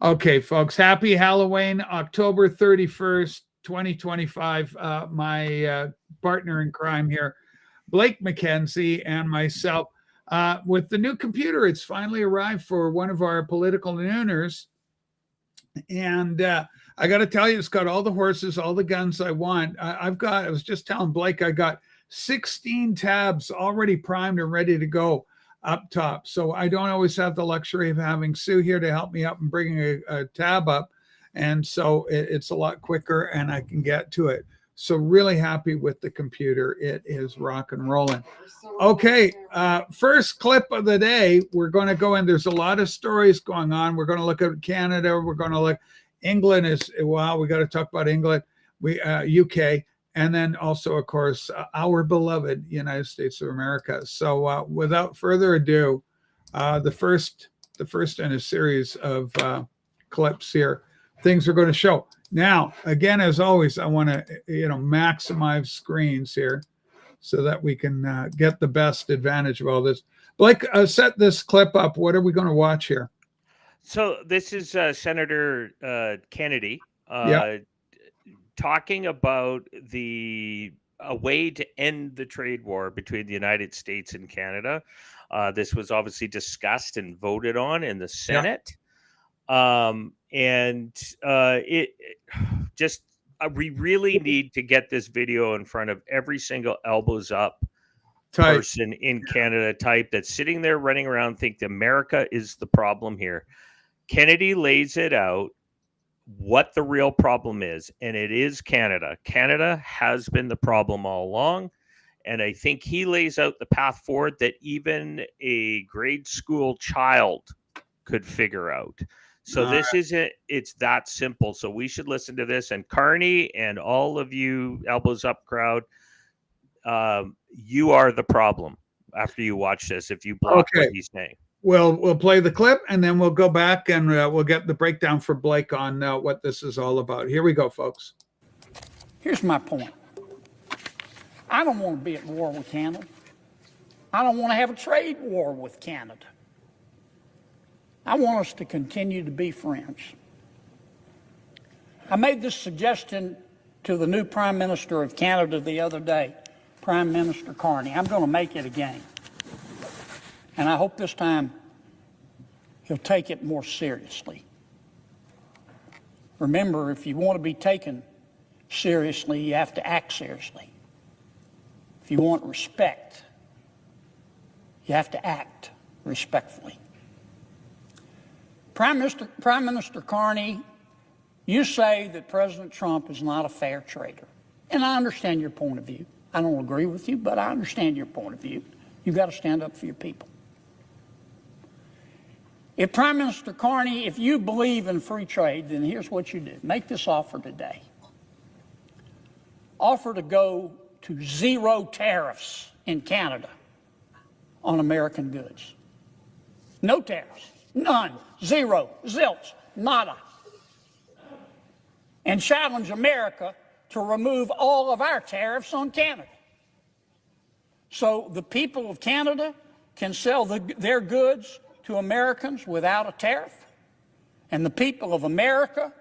Okay, folks, happy Halloween, October 31st, 2025. My partner in crime here, Blake McKenzie, and myself. With the new computer, it's finally arrived for one of our political nooners. And I got to tell you, it's got all the horses, all the guns I want. I was just telling Blake, I got 16 tabs already primed and ready to go up top. So I don't always have the luxury of having Sue here to help me up and bringing a tab up. And so it's a lot quicker and I can get to it. So really happy with the computer. It is rock and rolling. Okay, first clip of the day. We're going to go in. There's a lot of stories going on. We're going to look at Canada. We're going to look. England is wow. We got to talk about England. UK, and then also, of course, our beloved United States of America. So, without further ado, the first in a series of clips here. Things are going to show. Now, again, as always, I want to maximize screens here, so that we can get the best advantage of all this. Blake, set this clip up. What are we going to watch here? So this is Senator Kennedy talking about a way to end the trade war between the United States and Canada. This was obviously discussed and voted on in the Senate. We really need to get this video in front of every single elbows up person in Canada type that's sitting there running around think America is the problem here. Kennedy lays it out what the real problem is, and it is Canada. Canada has been the problem all along, and I think he lays out the path forward that even a grade school child could figure out. So it's that simple. So we should listen to this. And Carney and all of you elbows up crowd, you are the problem after you watch this if you block what he's saying. We'll play the clip and then we'll go back and we'll get the breakdown for Blake on what this is all about. Here we go, folks. Here's my point. I don't want to be at war with Canada. I don't want to have a trade war with Canada. I want us to continue to be friends. I made this suggestion to the new Prime Minister of Canada the other day, Prime Minister Carney. I'm going to make it again. And I hope this time he'll take it more seriously. Remember, if you want to be taken seriously, you have to act seriously. If you want respect, you have to act respectfully. Prime Minister Carney, you say that President Trump is not a fair trader. And I understand your point of view. I don't agree with you, but I understand your point of view. You've got to stand up for your people. If Prime Minister Carney, if you believe in free trade, then here's what you do. Make this offer today. Offer to go to zero tariffs in Canada on American goods. No tariffs. None. Zero. Zilch. Nada. And challenge America to remove all of our tariffs on Canada. So the people of Canada can sell their goods to Americans without a tariff. And the people of America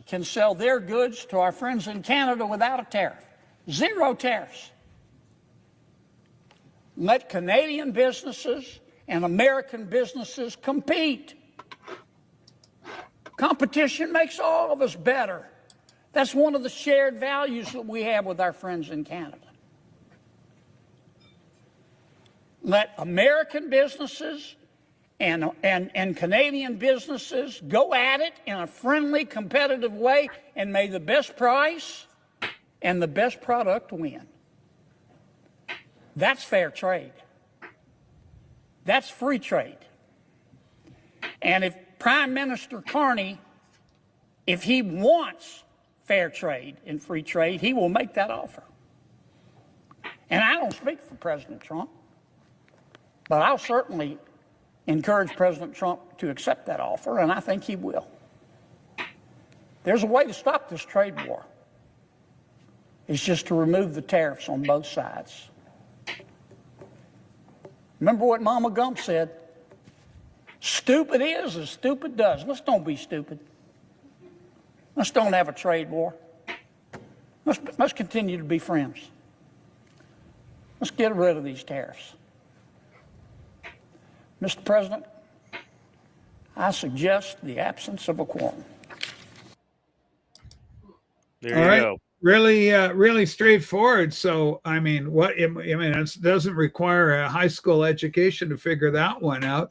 can sell their goods to our friends in Canada without a tariff. Zero tariffs. Let Canadian businesses and American businesses compete. Competition makes all of us better. That's one of the shared values that we have with our friends in Canada. Let American businesses and Canadian businesses go at it in a friendly, competitive way, and may the best price and the best product win. That's fair trade. That's free trade. And if Prime Minister Carney, if he wants fair trade and free trade, he will make that offer. And I don't speak for President Trump, but I'll certainly encourage President Trump to accept that offer, and I think he will. There's a way to stop this trade war. It's just to remove the tariffs on both sides. Remember what Mama Gump said? Stupid is as stupid does. Let's don't be stupid. Let's don't have a trade war. Let's continue to be friends. Let's get rid of these tariffs. Mr. President, I suggest the absence of a quorum. There All you right. go. Really straightforward. So, I mean, it doesn't require a high school education to figure that one out.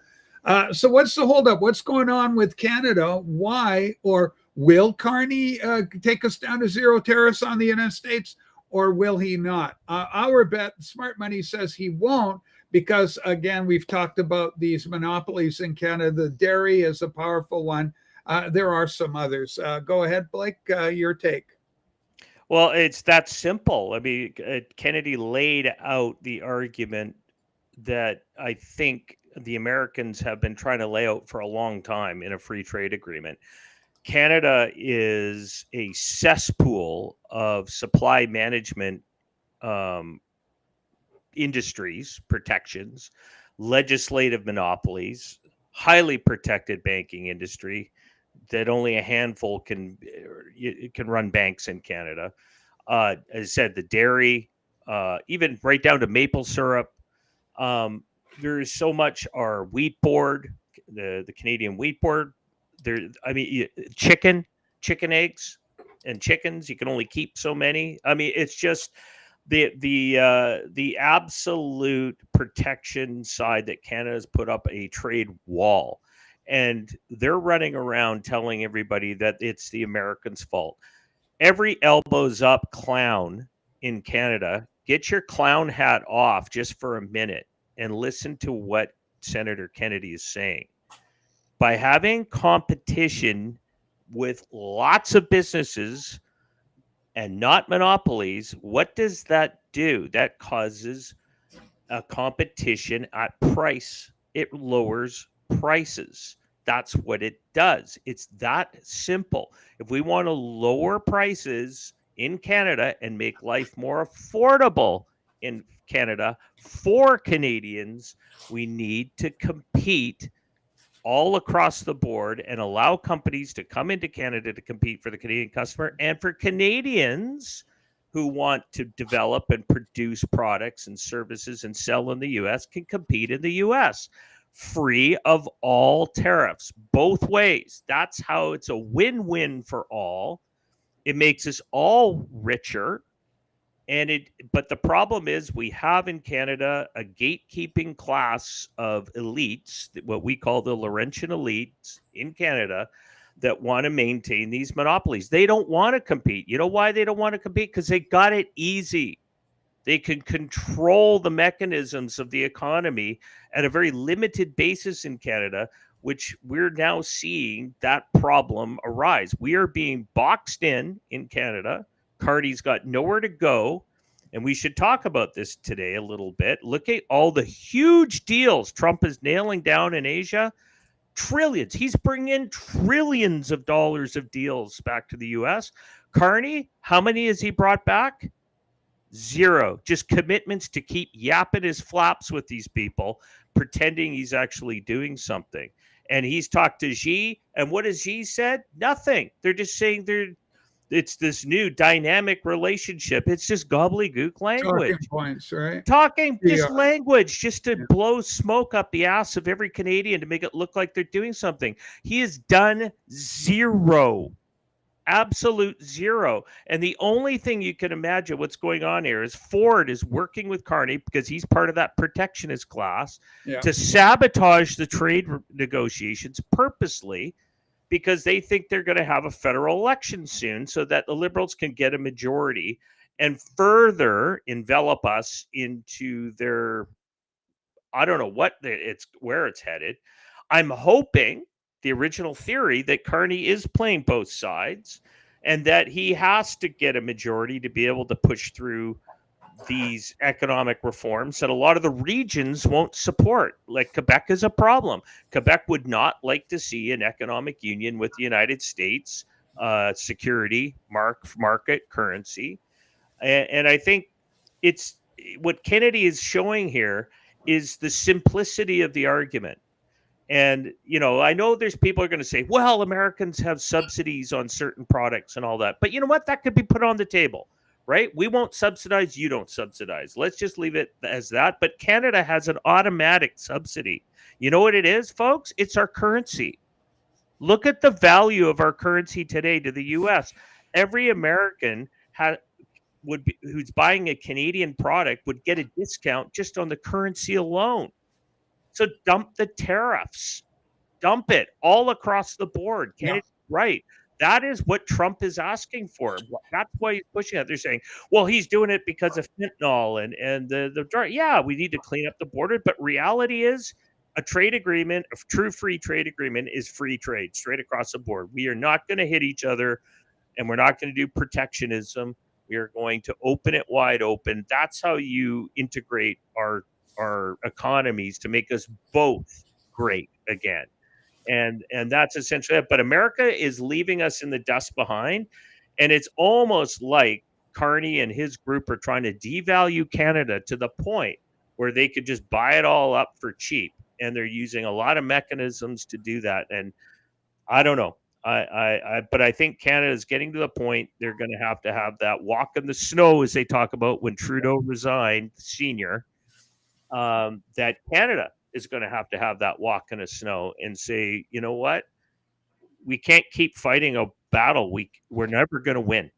So what's the holdup? What's going on with Canada? Why, or will Carney take us down to zero tariffs on the United States, or will he not? Our bet, Smart Money says he won't, because again, we've talked about these monopolies in Canada. The dairy is a powerful one. There are some others. Go ahead, Blake, your take. Well, it's that simple. I mean, Kennedy laid out the argument that I think the Americans have been trying to lay out for a long time in a free trade agreement. Canada is a cesspool of supply management industries, protections, legislative monopolies, highly protected banking industry that only a handful can run banks in Canada. As I said, the dairy, even right down to maple syrup. There is so much. Our wheat board, the Canadian wheat board. Chicken eggs and chickens. You can only keep so many. I mean, it's just the absolute protection side that Canada's put up a trade wall. And they're running around telling everybody that it's the Americans' fault. Every elbows up clown in Canada, get your clown hat off just for a minute and listen to what Senator Kennedy is saying. By having competition with lots of businesses and not monopolies, what does that do? That causes a competition at price. It lowers prices. That's what it does. It's that simple. If we want to lower prices in Canada and make life more affordable in Canada for Canadians, we need to compete all across the board and allow companies to come into Canada to compete for the Canadian customer, and for Canadians who want to develop and produce products and services and sell in the U.S. can compete in the U.S. free of all tariffs, both ways. That's how it's a win-win for all. It makes us all richer. But the problem is we have in Canada a gatekeeping class of elites, what we call the Laurentian elites in Canada, that want to maintain these monopolies. They don't want to compete. You know why they don't want to compete? Because they got it easy. They can control the mechanisms of the economy at a very limited basis in Canada, which we're now seeing that problem arise. We are being boxed in Canada. Carney's got nowhere to go. And we should talk about this today a little bit. Look at all the huge deals Trump is nailing down in Asia. Trillions. He's bringing in trillions of dollars of deals back to the U.S. Carney, how many has he brought back? Zero. Just commitments to keep yapping his flaps with these people, pretending he's actually doing something. And he's talked to Xi, and what has Xi said? Nothing. They're just saying it's this new dynamic relationship. It's just gobbledygook language. Talking points, right? Talking just Yeah. language, just to blow smoke up the ass of every Canadian to make it look like they're doing something. He has done zero. Absolute zero. And the only thing you can imagine what's going on here is Ford is working with Carney, because he's part of that protectionist class, Yeah. to sabotage the trade negotiations purposely, because they think they're going to have a federal election soon so that the Liberals can get a majority and further envelop us into their, I don't know where it's headed. I'm hoping the original theory that Carney is playing both sides and that he has to get a majority to be able to push through these economic reforms that a lot of the regions won't support. Like Quebec is a problem. Quebec would not like to see an economic union with the United States, security, market currency. And I think it's what Kennedy is showing here is the simplicity of the argument. And, I know there's people are going to say, well, Americans have subsidies on certain products and all that. But you know what? That could be put on the table, right? We won't subsidize. You don't subsidize. Let's just leave it as that. But Canada has an automatic subsidy. You know what it is, folks? It's our currency. Look at the value of our currency today to the US. Every American who's buying a Canadian product would get a discount just on the currency alone. So dump the tariffs, dump it all across the board. Right. That is what Trump is asking for. That's why he's pushing it. They're saying, well, he's doing it because of fentanyl and the drug. Yeah, we need to clean up the border. But reality is a trade agreement, a true free trade agreement is free trade straight across the board. We are not going to hit each other and we're not going to do protectionism. We are going to open it wide open. That's how you integrate our economies to make us both great again. And that's essentially it. But America is leaving us in the dust behind. And it's almost like Carney and his group are trying to devalue Canada to the point where they could just buy it all up for cheap. And they're using a lot of mechanisms to do that. And I don't know. But I think Canada is getting to the point they're going to have that walk in the snow, as they talk about when Trudeau resigned, senior, that Canada is going to have that walk in the snow and say, you know what? We can't keep fighting a battle. We're never going to win.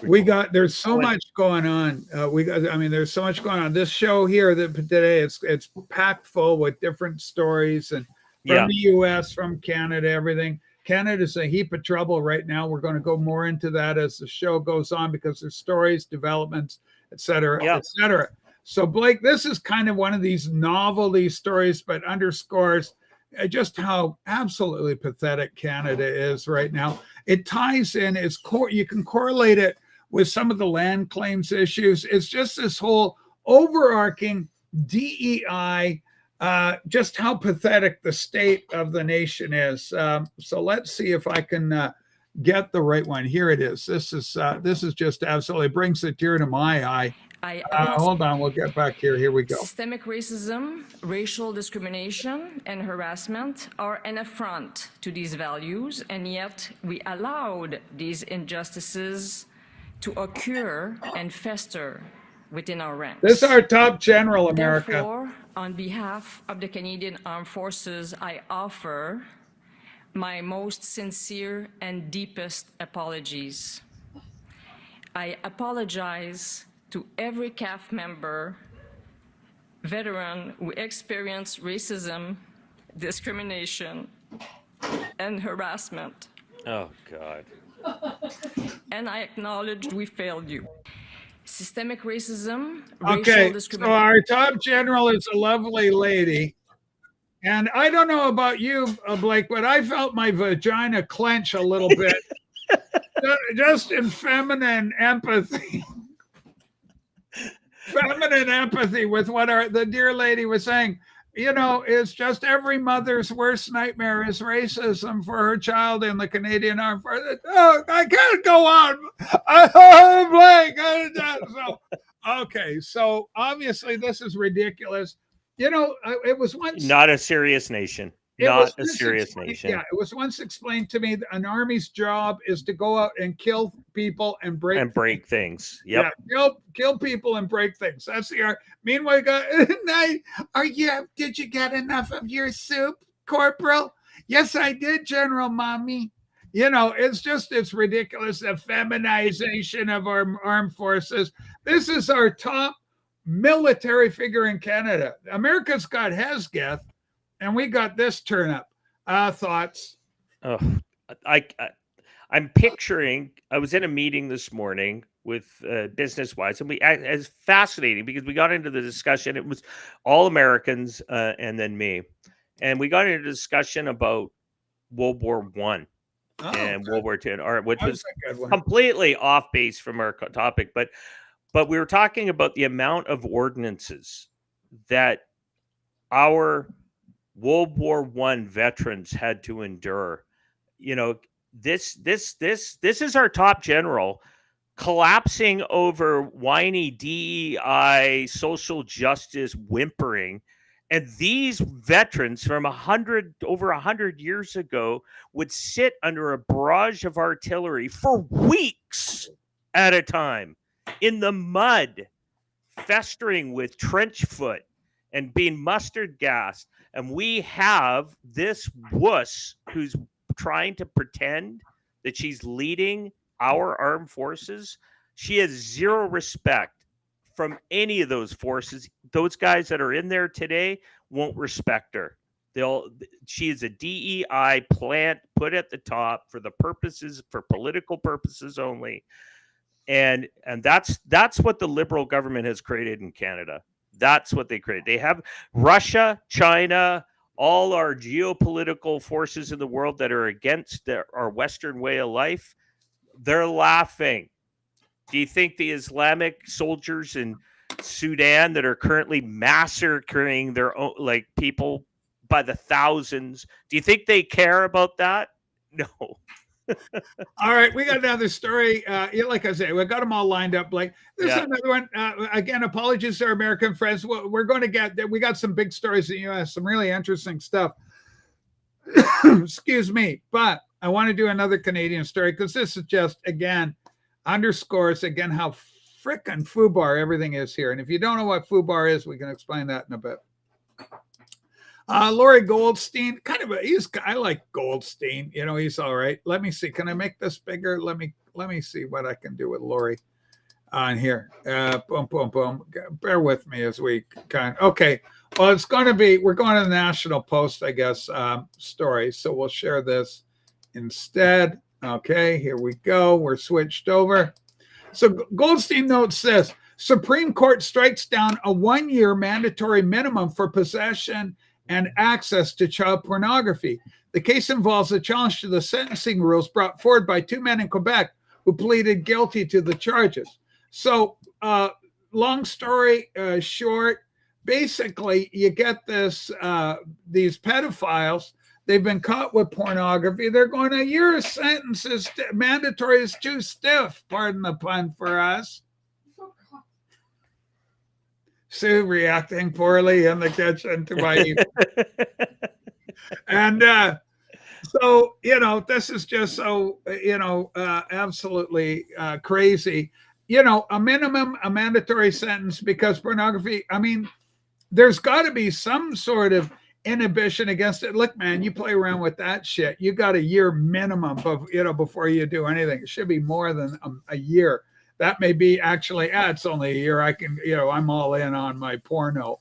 There's so much going on. There's so much going on. This show here today, it's packed full with different stories and from the US, from Canada, everything. Canada's a heap of trouble right now. We're going to go more into that as the show goes on because there's stories, developments, et cetera, et cetera. So, Blake, this is kind of one of these novelty stories, but underscores just how absolutely pathetic Canada is right now. It ties in, you can correlate it with some of the land claims issues. It's just this whole overarching DEI, just how pathetic the state of the nation is. So let's see if I can get the right one. Here it is. This is just absolutely brings a tear to my eye. Hold on, we'll get back here. Here we go. Systemic racism, racial discrimination, and harassment are an affront to these values, and yet we allowed these injustices to occur and fester within our ranks. This is our top general, America. Therefore, on behalf of the Canadian Armed Forces, I offer my most sincere and deepest apologies. I apologize to every CAF member, veteran who experienced racism, discrimination, and harassment. Oh, God. And I acknowledge we failed you. Systemic racism, okay, racial discrimination. So our top general is a lovely lady. And I don't know about you, Blake, but I felt my vagina clench a little bit. Just in feminine empathy. Feminine empathy with what the dear lady was saying. You know, it's just every mother's worst nightmare is racism for her child in the Canadian Armed Forces. Oh, I can't go on. Okay, so obviously this is ridiculous. You know, it was once not a serious nation. Not a serious nation. Yeah, it was once explained to me that an army's job is to go out and kill people and break things. Yep. Yeah, kill people and break things. That's the art. Meanwhile, did you get enough of your soup, Corporal? Yes, I did, General Mommy. You know, it's ridiculous. The feminization of our armed forces. This is our top military figure in Canada. America's got Hesketh. And we got this turn up. Thoughts? Oh, I'm picturing. I was in a meeting this morning with Business Wise, and it's fascinating because we got into the discussion. It was all Americans and then me, and we got into a discussion about World War I and World War II, which was completely off base from our topic. But we were talking about the amount of ordinances that our World War I veterans had to endure. You know, this is our top general collapsing over whiny DEI, social justice whimpering, And these veterans from over 100 years ago would sit under a barrage of artillery for weeks at a time in the mud, festering with trench foot and being mustard gassed. And we have this wuss who's trying to pretend that she's leading our armed forces. She has zero respect from any of those forces. Those guys that are in there today won't respect her. She is a DEI plant put at the top for political purposes only. And that's what the Liberal government has created in Canada. That's what they created. They have Russia, China, all our geopolitical forces in the world that are against our Western way of life. They're laughing. Do you think the Islamic soldiers in Sudan that are currently massacring their own people by the thousands, do you think they care about that? No. All right, we got another story. Like I say, we got them all lined up. Blake, this is another one. Again, apologies to our American friends. We're going to get. We got some big stories in the U.S. Some really interesting stuff. Excuse me, but I want to do another Canadian story because this is just underscores again how frickin' FUBAR everything is here. And if you don't know what FUBAR is, we can explain that in a bit. Laurie Goldstein, I like Goldstein. He's all right. Let me see. Can I make this bigger? Let me see what I can do with Laurie on here. Boom, boom, boom. Bear with me as we okay. Well, we're going to the National Post, I guess, story. So we'll share this instead. Okay, here we go. We're switched over. So Goldstein notes this: Supreme Court strikes down a 1-year mandatory minimum for possession and access to child pornography. The case involves a challenge to the sentencing rules brought forward by 2 men in Quebec who pleaded guilty to the charges. So, long story short, basically, you get these pedophiles. They've been caught with pornography. They're going, a year of sentence is mandatory is too stiff. Pardon the pun for us. Sue reacting poorly in the kitchen to my and so this is just so absolutely crazy. A mandatory sentence because pornography. I mean, there's got to be some sort of inhibition against it. Look, man, you play around with that shit, you got a year minimum of before you do anything. It should be more than a year. That may be actually, it's only a year. I can, I'm all in on my porno.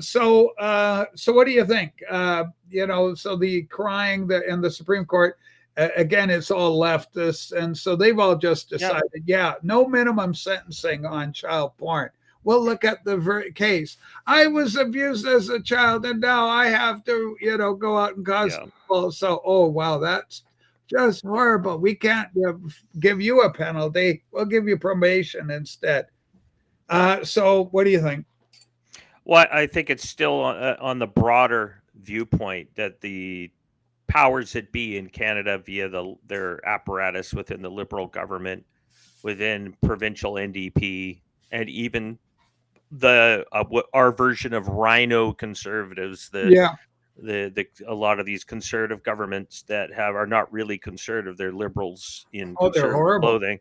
So what do you think? So the crying in the Supreme Court, again, it's all leftists. And so they've all just decided, no minimum sentencing on child porn. Well, look at the case. I was abused as a child and now I have to, go out and cause people. So, oh, wow, that's just horrible. We can't give you a penalty. We'll give you probation instead. So what do you think? Well, I think it's still on the broader viewpoint that the powers that be in Canada via their apparatus within the Liberal government, within provincial NDP, and even our version of rhino conservatives, a lot of these conservative governments that are not really conservative, they're liberals in conservative clothing,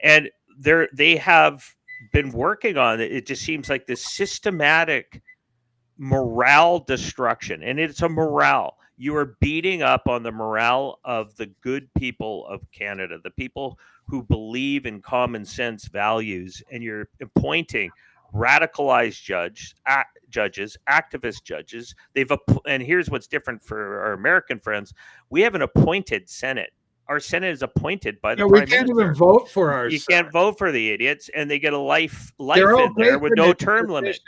and they have been working on it. It just seems like this systematic morale destruction, and it's a morale. You are beating up on the morale of the good people of Canada, the people who believe in common sense values, and you're appointing radicalized judges, activist judges. And here's what's different for our American friends: we have an appointed Senate. Our Senate is appointed by the Prime Minister. We can't even vote for our You Senate. can't vote for the idiots, and they get a life in there with no term limit.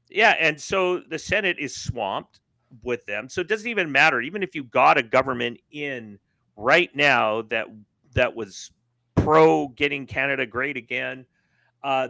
Yeah, and so the Senate is swamped with them. So it doesn't even matter. Even if you got a government in right now that was pro getting Canada great again,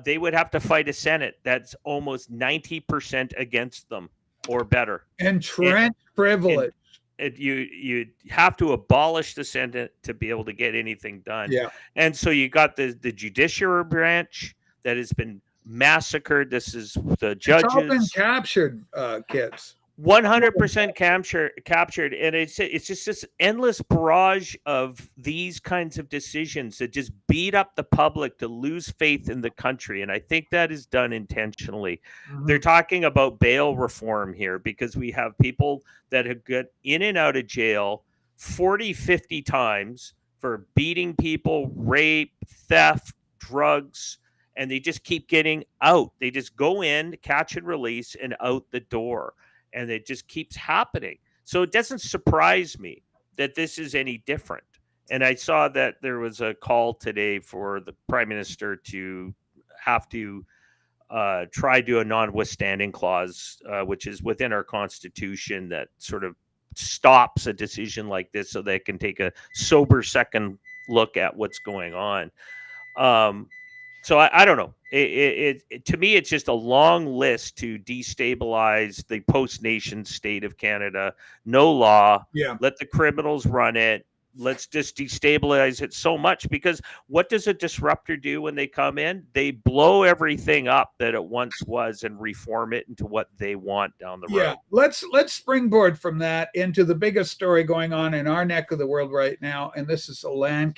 they would have to fight a Senate that's almost 90% against them or better. Entrenched privilege. You have to abolish the Senate to be able to get anything done. Yeah. And so you got the judiciary branch that has been massacred. This is the It's all been judges. captured, kids. 100% captured, and it's just this endless barrage of these kinds of decisions that just beat up the public to lose faith in the country, and I think that is done intentionally. They're talking about bail reform here because we have people that have got in and out of jail 40, 50 times for beating people, rape, theft, drugs, and they just keep getting out. They just go in, catch and release, and out the door. And it just keeps happening. So it doesn't surprise me that this is any different. And I saw that there was a call today for the Prime Minister to have to try to do a non-withstanding clause, which is within our Constitution, that sort of stops a decision like this so they can take a sober second look at what's going on. So I don't know. To me, it's just a long list to destabilize the post-nation state of Canada. No law. Yeah. Let the criminals run it. Let's just destabilize it so much, because what does a disruptor do when they come in? They blow everything up that it once was and reform it into what they want down the road. Yeah, let's springboard from that into the biggest story going on in our neck of the world right now, and this is a land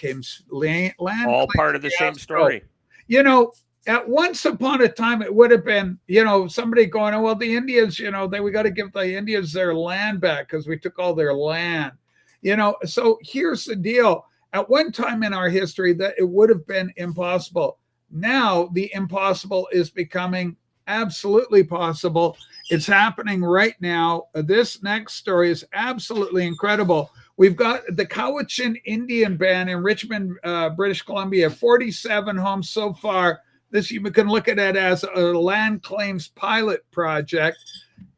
All part of the same story. You know, at once upon a time, it would have been, you know, somebody going, oh, well, the Indians, you know, we got to give the Indians their land back because we took all their land. You know, so here's the deal. At one time in our history, that it would have been impossible. Now the impossible is becoming absolutely possible. It's happening right now. This next story is absolutely incredible. We've got the Cowichan Indian Band in Richmond, British Columbia, 47 homes so far. This, you can look at it as a land claims pilot project.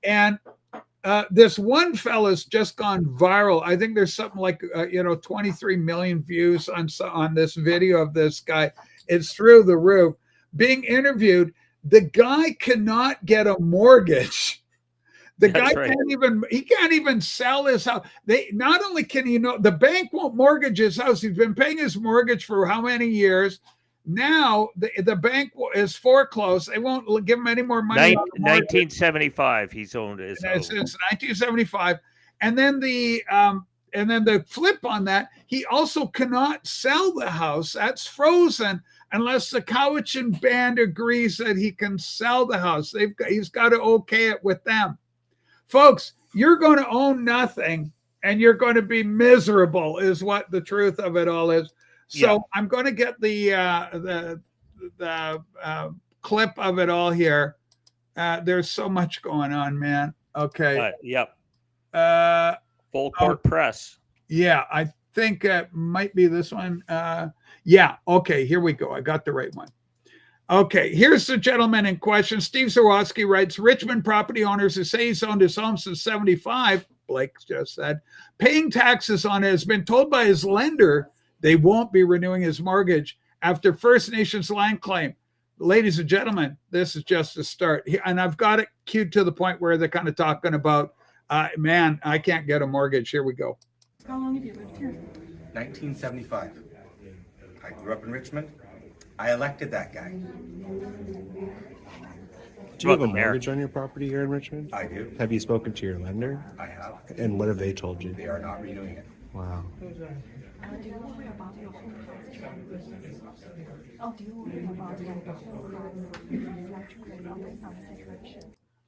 And this one fella's just gone viral. I think there's something like, 23 million views on this video of this guy. It's through the roof. Being interviewed, the guy cannot get a mortgage. The guy can't even sell his house. Not only can the bank won't mortgage his house. He's been paying his mortgage for how many years? Now the bank is foreclosed. They won't give him any more money. 1975, he's owned it since 1975, and then the flip on that, he also cannot sell the house. That's frozen unless the Cowichan Band agrees that he can sell the house. He's got to okay it with them. Folks, you're going to own nothing and you're going to be miserable, is what the truth of it all is. So yeah. I'm going to get the clip of it all here. There's so much going on, man. Okay. Yep. Full court press. Yeah, I think it might be this one. Yeah. Okay. Here we go. I got the right one. Okay, here's the gentleman in question. Steve Zawodzki writes, Richmond property owners who say he's owned his home since 75, Blake just said, paying taxes on it, has been told by his lender they won't be renewing his mortgage after First Nations land claim. Ladies and gentlemen, this is just a start. And I've got it queued to the point where they're kind of talking about, man, I can't get a mortgage. Here we go. How long have you lived here? 1975. I grew up in Richmond. I elected that guy. Do you have a mortgage on your property here in Richmond? I do. Have you spoken to your lender? I have. And what have they told you? They are not renewing it. Wow.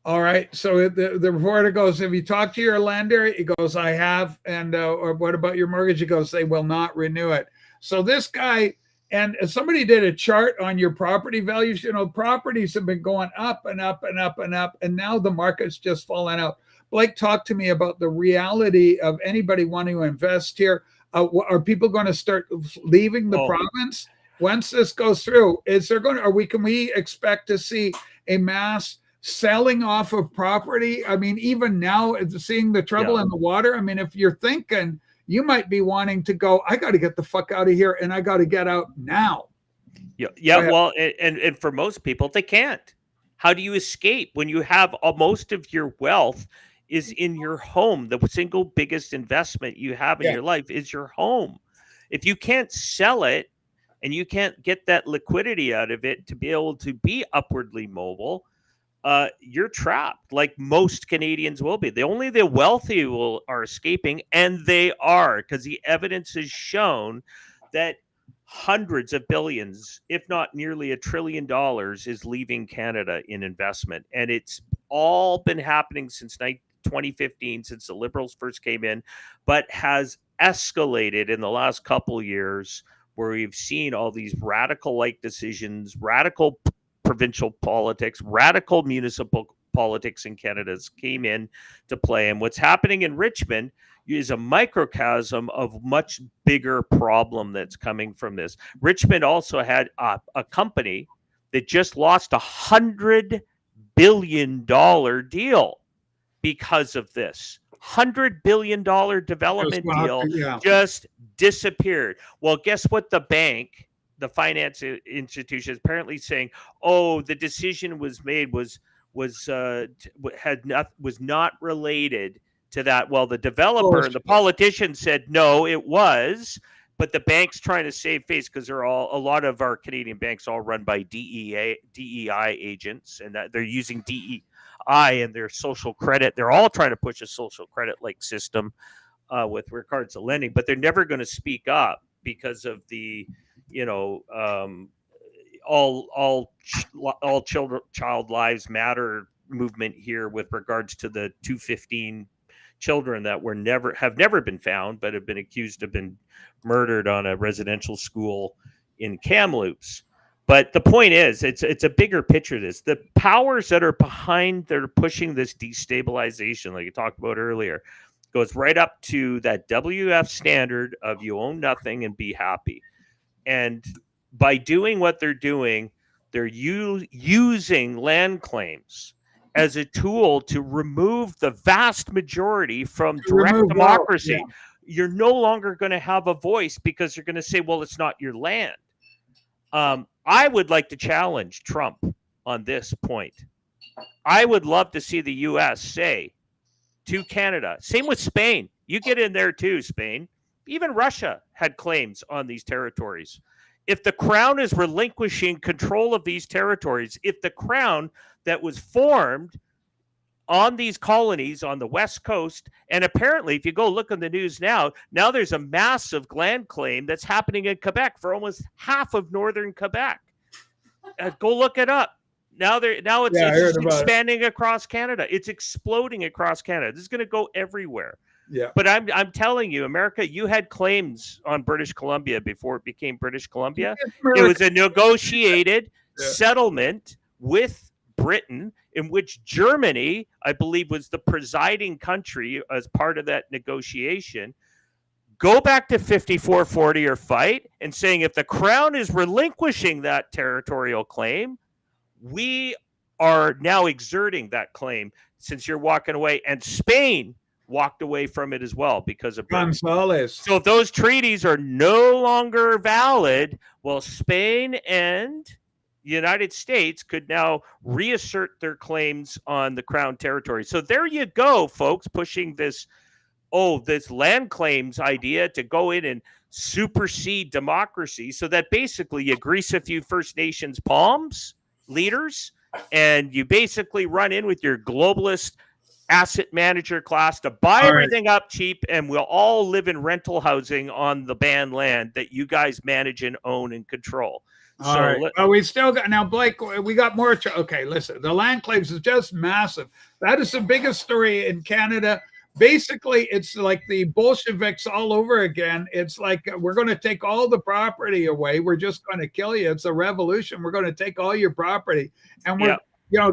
All right. So the reporter goes, have you talked to your lender? He goes, I have. And or what about your mortgage? He goes, they will not renew it. So this guy, and somebody did a chart on your property values. You know, properties have been going up and up and up and up, and now the market's just falling out. Blake, talk to me about the reality of anybody wanting to invest here. Are people going to start leaving the province once this goes through? Can we expect to see a mass selling off of property? I mean, even now, seeing the trouble in the water. I mean, if you're thinking, you might be wanting to go, I got to get the fuck out of here and I got to get out now. Yeah. Well, and for most people, they can't. How do you escape when you have most of your wealth is in your home? The single biggest investment you have in your life is your home. If you can't sell it, and you can't get that liquidity out of it to be able to be upwardly mobile, you're trapped, like most Canadians will be. Only the wealthy are escaping, and they are, because the evidence has shown that hundreds of billions, if not nearly $1 trillion, is leaving Canada in investment. And it's all been happening since 2015, since the Liberals first came in, but has escalated in the last couple of years, where we've seen all these radical-like decisions, radical provincial politics, radical municipal politics in Canada came in to play. And what's happening in Richmond is a microcosm of much bigger problem that's coming from this. Richmond also had a company that just lost $100 billion deal because of this. $100 billion development deal just disappeared. Well, guess what? The bank, the finance institution, is apparently saying, "Oh, the decision was made was not related to that." Well, the developer and the politician said no, it was, but the bank's trying to save face, because a lot of our Canadian banks all run by DEI agents, and they're using DEI and their social credit. They're all trying to push a social credit like system with regards to lending, but they're never going to speak up because of the all child lives matter movement here with regards to the 215 children that have never been found, but have been accused of being murdered on a residential school in Kamloops. But the point is, it's a bigger picture. The powers that are behind, that are pushing this destabilization, like you talked about earlier, goes right up to that WF standard of you own nothing and be happy. And by doing what they're doing, they're using land claims as a tool to remove the vast majority from direct democracy. Yeah. You're no longer going to have a voice, because you're going to say, well, it's not your land. I would like to challenge Trump on this point. I would love to see the U.S. say to Canada, same with Spain, you get in there too, Spain. Even Russia had claims on these territories. If the Crown is relinquishing control of these territories, if the Crown that was formed on these colonies on the West Coast, and apparently, if you go look on the news now there's a massive land claim that's happening in Quebec for almost half of northern Quebec. Go look it up. Now it's expanding across Canada. It's exploding across Canada. This is going to go everywhere. Yeah. But I'm telling you, America, you had claims on British Columbia before it became British Columbia. It was a negotiated settlement with Britain, in which Germany, I believe, was the presiding country as part of that negotiation. Go back to 54-40 or fight, and saying if the Crown is relinquishing that territorial claim, we are now exerting that claim since you're walking away. And Spain walked away from it as well because of Gonzales. So if those treaties are no longer valid, well, Spain and the United States could now reassert their claims on the Crown territory. So there you go, folks, pushing this land claims idea to go in and supersede democracy, so that basically you grease a few First Nations palms, leaders, and you basically run in with your globalist asset manager class to buy everything up cheap, and we'll all live in rental housing on the banned land that you guys manage and own and control. All right. Well, we still got, now, Blake, we got more. Okay, listen, the land claims is just massive. That is the biggest story in Canada. Basically, it's like the Bolsheviks all over again. It's like, we're going to take all the property away. We're just going to kill you. It's a revolution. We're going to take all your property, and we're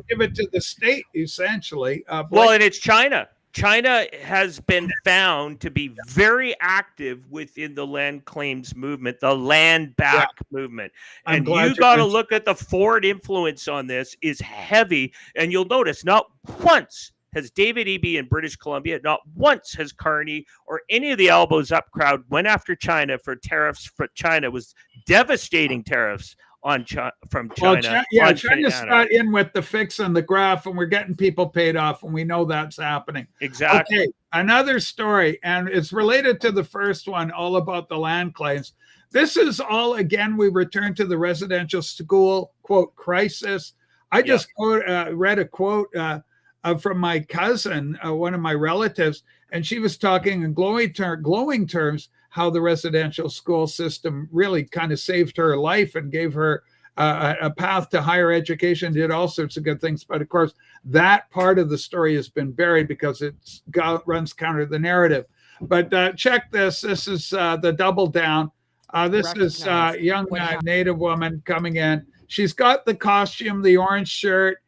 give it to the state, essentially. Well, and it's China. China has been found to be very active within the land claims movement, the land back movement. And you got to look at the foreign influence on this is heavy. And you'll notice not once has David Eby in British Columbia, not once has Carney or any of the elbows up crowd went after China for tariffs. For China was devastating tariffs on from China. Well, China's got in with the fix and the graph, and we're getting people paid off, and we know that's happening. Exactly. Okay, another story, and it's related to the first one, all about the land claims. This is all, again, we return to the residential school, quote, crisis. I just read a quote from my cousin, one of my relatives, and she was talking in glowing terms how the residential school system really kind of saved her life and gave her a path to higher education, did all sorts of good things. But of course, that part of the story has been buried because it runs counter the narrative. But check this. This is the double down. This is a young Native woman coming in. She's got the costume, the orange shirt.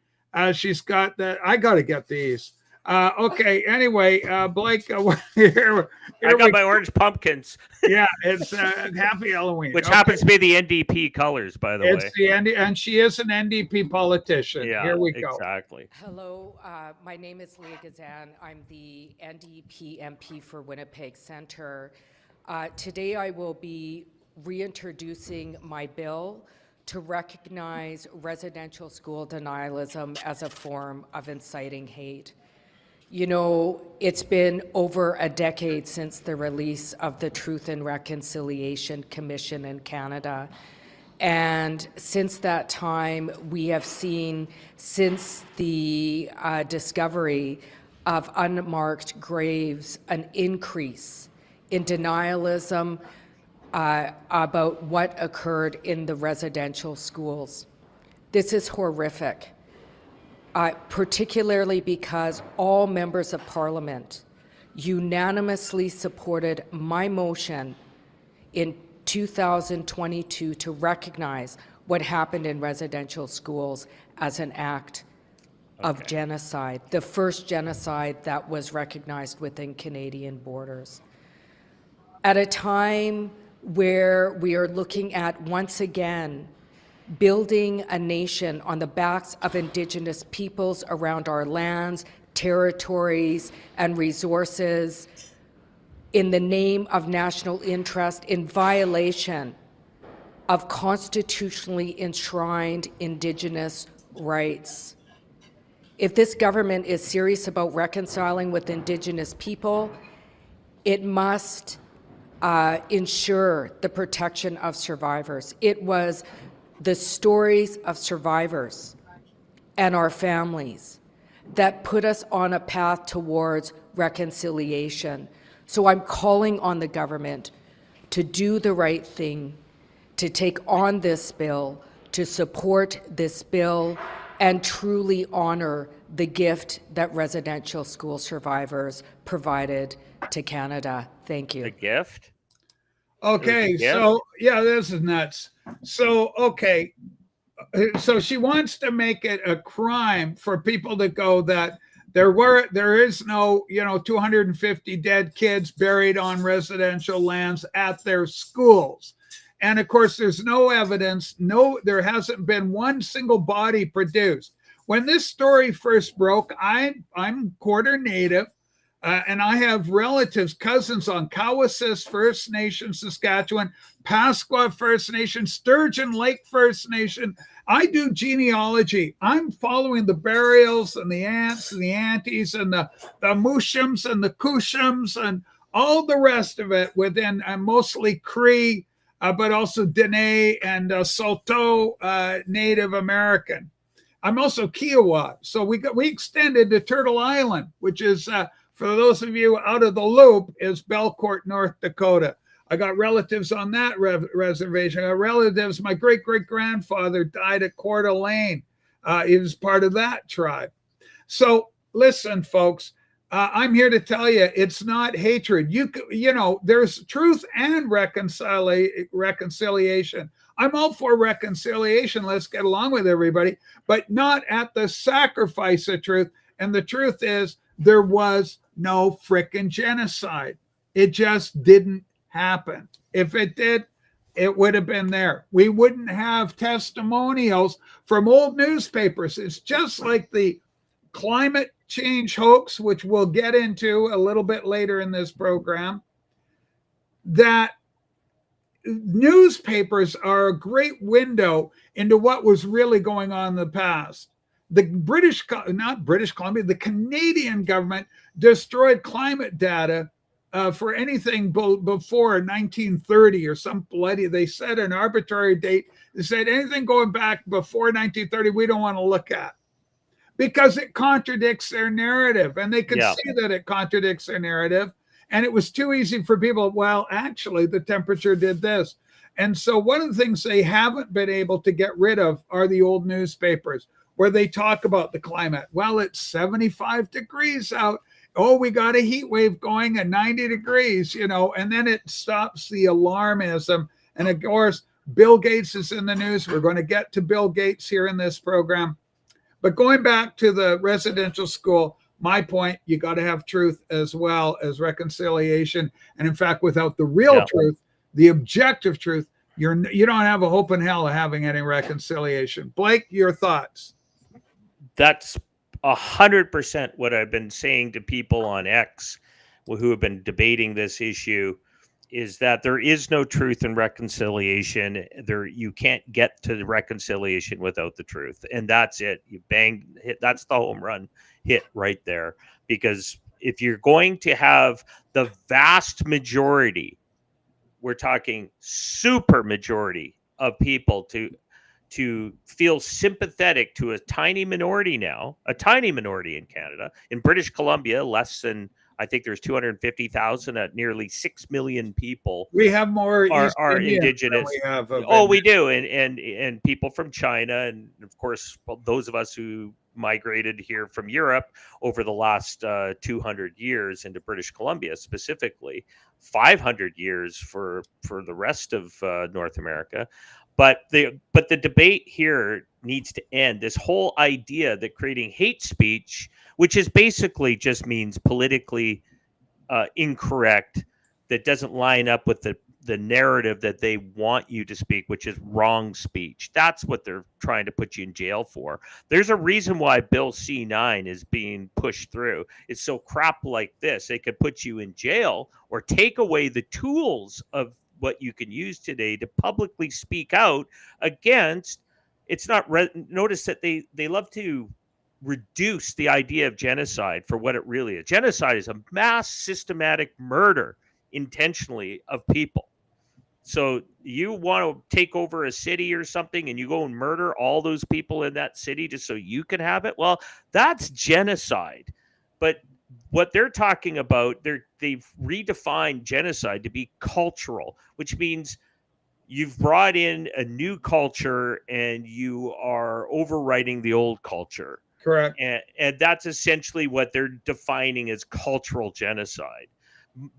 She's got the, I got to get these. Okay. Anyway, Blake, here I got my orange pumpkins. Yeah, it's Happy Halloween, which happens to be the NDP colors, by the way. It's the and she is an NDP politician. Yeah, here we go. Exactly. Hello, my name is Leah Gazan. I'm the NDP MP for Winnipeg Centre. Today I will be reintroducing my bill to recognize residential school denialism as a form of inciting hate. You know, it's been over a decade since the release of the Truth and Reconciliation Commission in Canada. And since that time, we have seen, since the discovery of unmarked graves, an increase in denialism about what occurred in the residential schools. This is horrific. Particularly because all members of Parliament unanimously supported my motion in 2022 to recognize what happened in residential schools as an act of genocide, the first genocide that was recognized within Canadian borders. At a time where we are looking at, once again, building a nation on the backs of Indigenous peoples around our lands, territories, and resources in the name of national interest, in violation of constitutionally enshrined Indigenous rights. If this government is serious about reconciling with Indigenous people, it must ensure the protection of survivors. It was the stories of survivors and our families that put us on a path towards reconciliation. So I'm calling on the government to do the right thing, to take on this bill, to support this bill, and truly honor the gift that residential school survivors provided to Canada. Thank you. The gift? Okay, so yeah, this is nuts. So, okay, so she wants to make it a crime for people to go that there is no, 250 dead kids buried on residential lands at their schools. And of course, there's no evidence, there hasn't been one single body produced. When this story first broke, I'm quarter Native. And I have relatives, cousins on Cowessess First Nation, Saskatchewan, Pasqua First Nation, Sturgeon Lake First Nation. I do genealogy. I'm following the burials and the aunts and the aunties and the Mooshams and the Cooshams and all the rest of it within mostly Cree, but also Dene and Saulteaux Native American. I'm also Kiowa. So we extended to Turtle Island, which is for those of you out of the loop, is Belcourt, North Dakota. I got relatives on that reservation. I got relatives. My great-great-grandfather died at Coeur d'Alene. He was part of that tribe. So listen, folks, I'm here to tell you it's not hatred. There's truth and reconciliation. I'm all for reconciliation. Let's get along with everybody, but not at the sacrifice of truth. And the truth is, there was no frickin' genocide. It just didn't happen. If it did, it would have been there. We wouldn't have testimonials from old newspapers. It's just like the climate change hoax, which we'll get into a little bit later in this program, that newspapers are a great window into what was really going on in the past. The the Canadian government destroyed climate data for anything before 1930 or some bloody, they set an arbitrary date. They said anything going back before 1930, we don't want to look at because it contradicts their narrative. And they could see that it contradicts their narrative. And it was too easy for people. Well, actually, the temperature did this. And so one of the things they haven't been able to get rid of are the old newspapers where they talk about the climate. Well, it's 75 degrees out. Oh, we got a heat wave going at 90 degrees, and then it stops the alarmism. And of course, Bill Gates is in the news. We're going to get to Bill Gates here in this program. But going back to the residential school, my point, you got to have truth as well as reconciliation. And in fact, without the real truth, the objective truth, you don't have a hope in hell of having any reconciliation. Blake, your thoughts? That's 100% what I've been saying to people on X who have been debating this issue, is that there is no truth in reconciliation. You can't get to the reconciliation without the truth. And that's it. That's the home run hit right there. Because if you're going to have the vast majority, we're talking super majority of people to feel sympathetic to a tiny minority now, a tiny minority in Canada. In British Columbia, less than, I think there's 250,000 at nearly 6 million people. We have more are Indigenous. We do. And people from China. And of course, those of us who migrated here from Europe over the last 200 years into British Columbia, specifically 500 years for the rest of North America. But the debate here needs to end. This whole idea that creating hate speech, which is basically just means politically incorrect, that doesn't line up with the narrative that they want you to speak, which is wrong speech. That's what they're trying to put you in jail for. There's a reason why Bill C-9 is being pushed through. It's so crap like this. They could put you in jail or take away the tools of what you can use today to publicly speak out against. It's not notice that they love to reduce the idea of genocide for what it really is. Genocide is a mass systematic murder intentionally of people. So you want to take over a city or something and you go and murder all those people in that city just so you can have it? Well, that's genocide. But what they're talking about, they've redefined genocide to be cultural, which means you've brought in a new culture and you are overwriting the old culture. Correct. And that's essentially what they're defining as cultural genocide.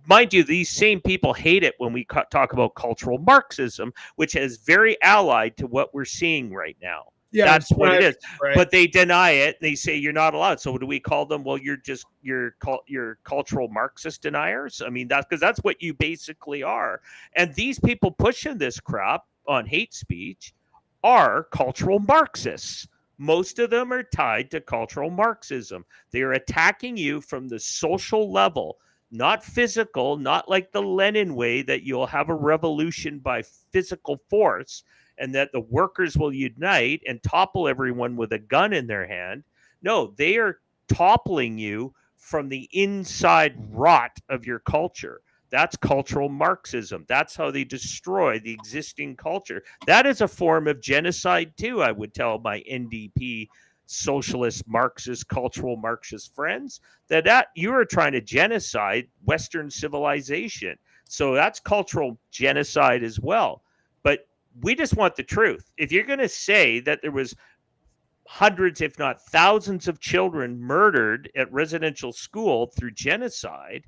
Mind you, these same people hate it when we talk about cultural Marxism, which is very allied to what we're seeing right now. Yeah, that's what it is. Right. But they deny it. They say you're not allowed. So what do we call them? Well, you're cultural Marxist deniers. I mean, that's what you basically are. And these people pushing this crap on hate speech are cultural Marxists. Most of them are tied to cultural Marxism. They are attacking you from the social level, not physical, not like the Lenin way that you'll have a revolution by physical force and that the workers will unite and topple everyone with a gun in their hand. No, they are toppling you from the inside rot of your culture. That's cultural Marxism. That's how they destroy the existing culture. That is a form of genocide too, I would tell my NDP socialist, Marxist, cultural Marxist friends, that you are trying to genocide Western civilization. So that's cultural genocide as well. But we just want the truth. If you're going to say that there was hundreds, if not thousands of children murdered at residential school through genocide,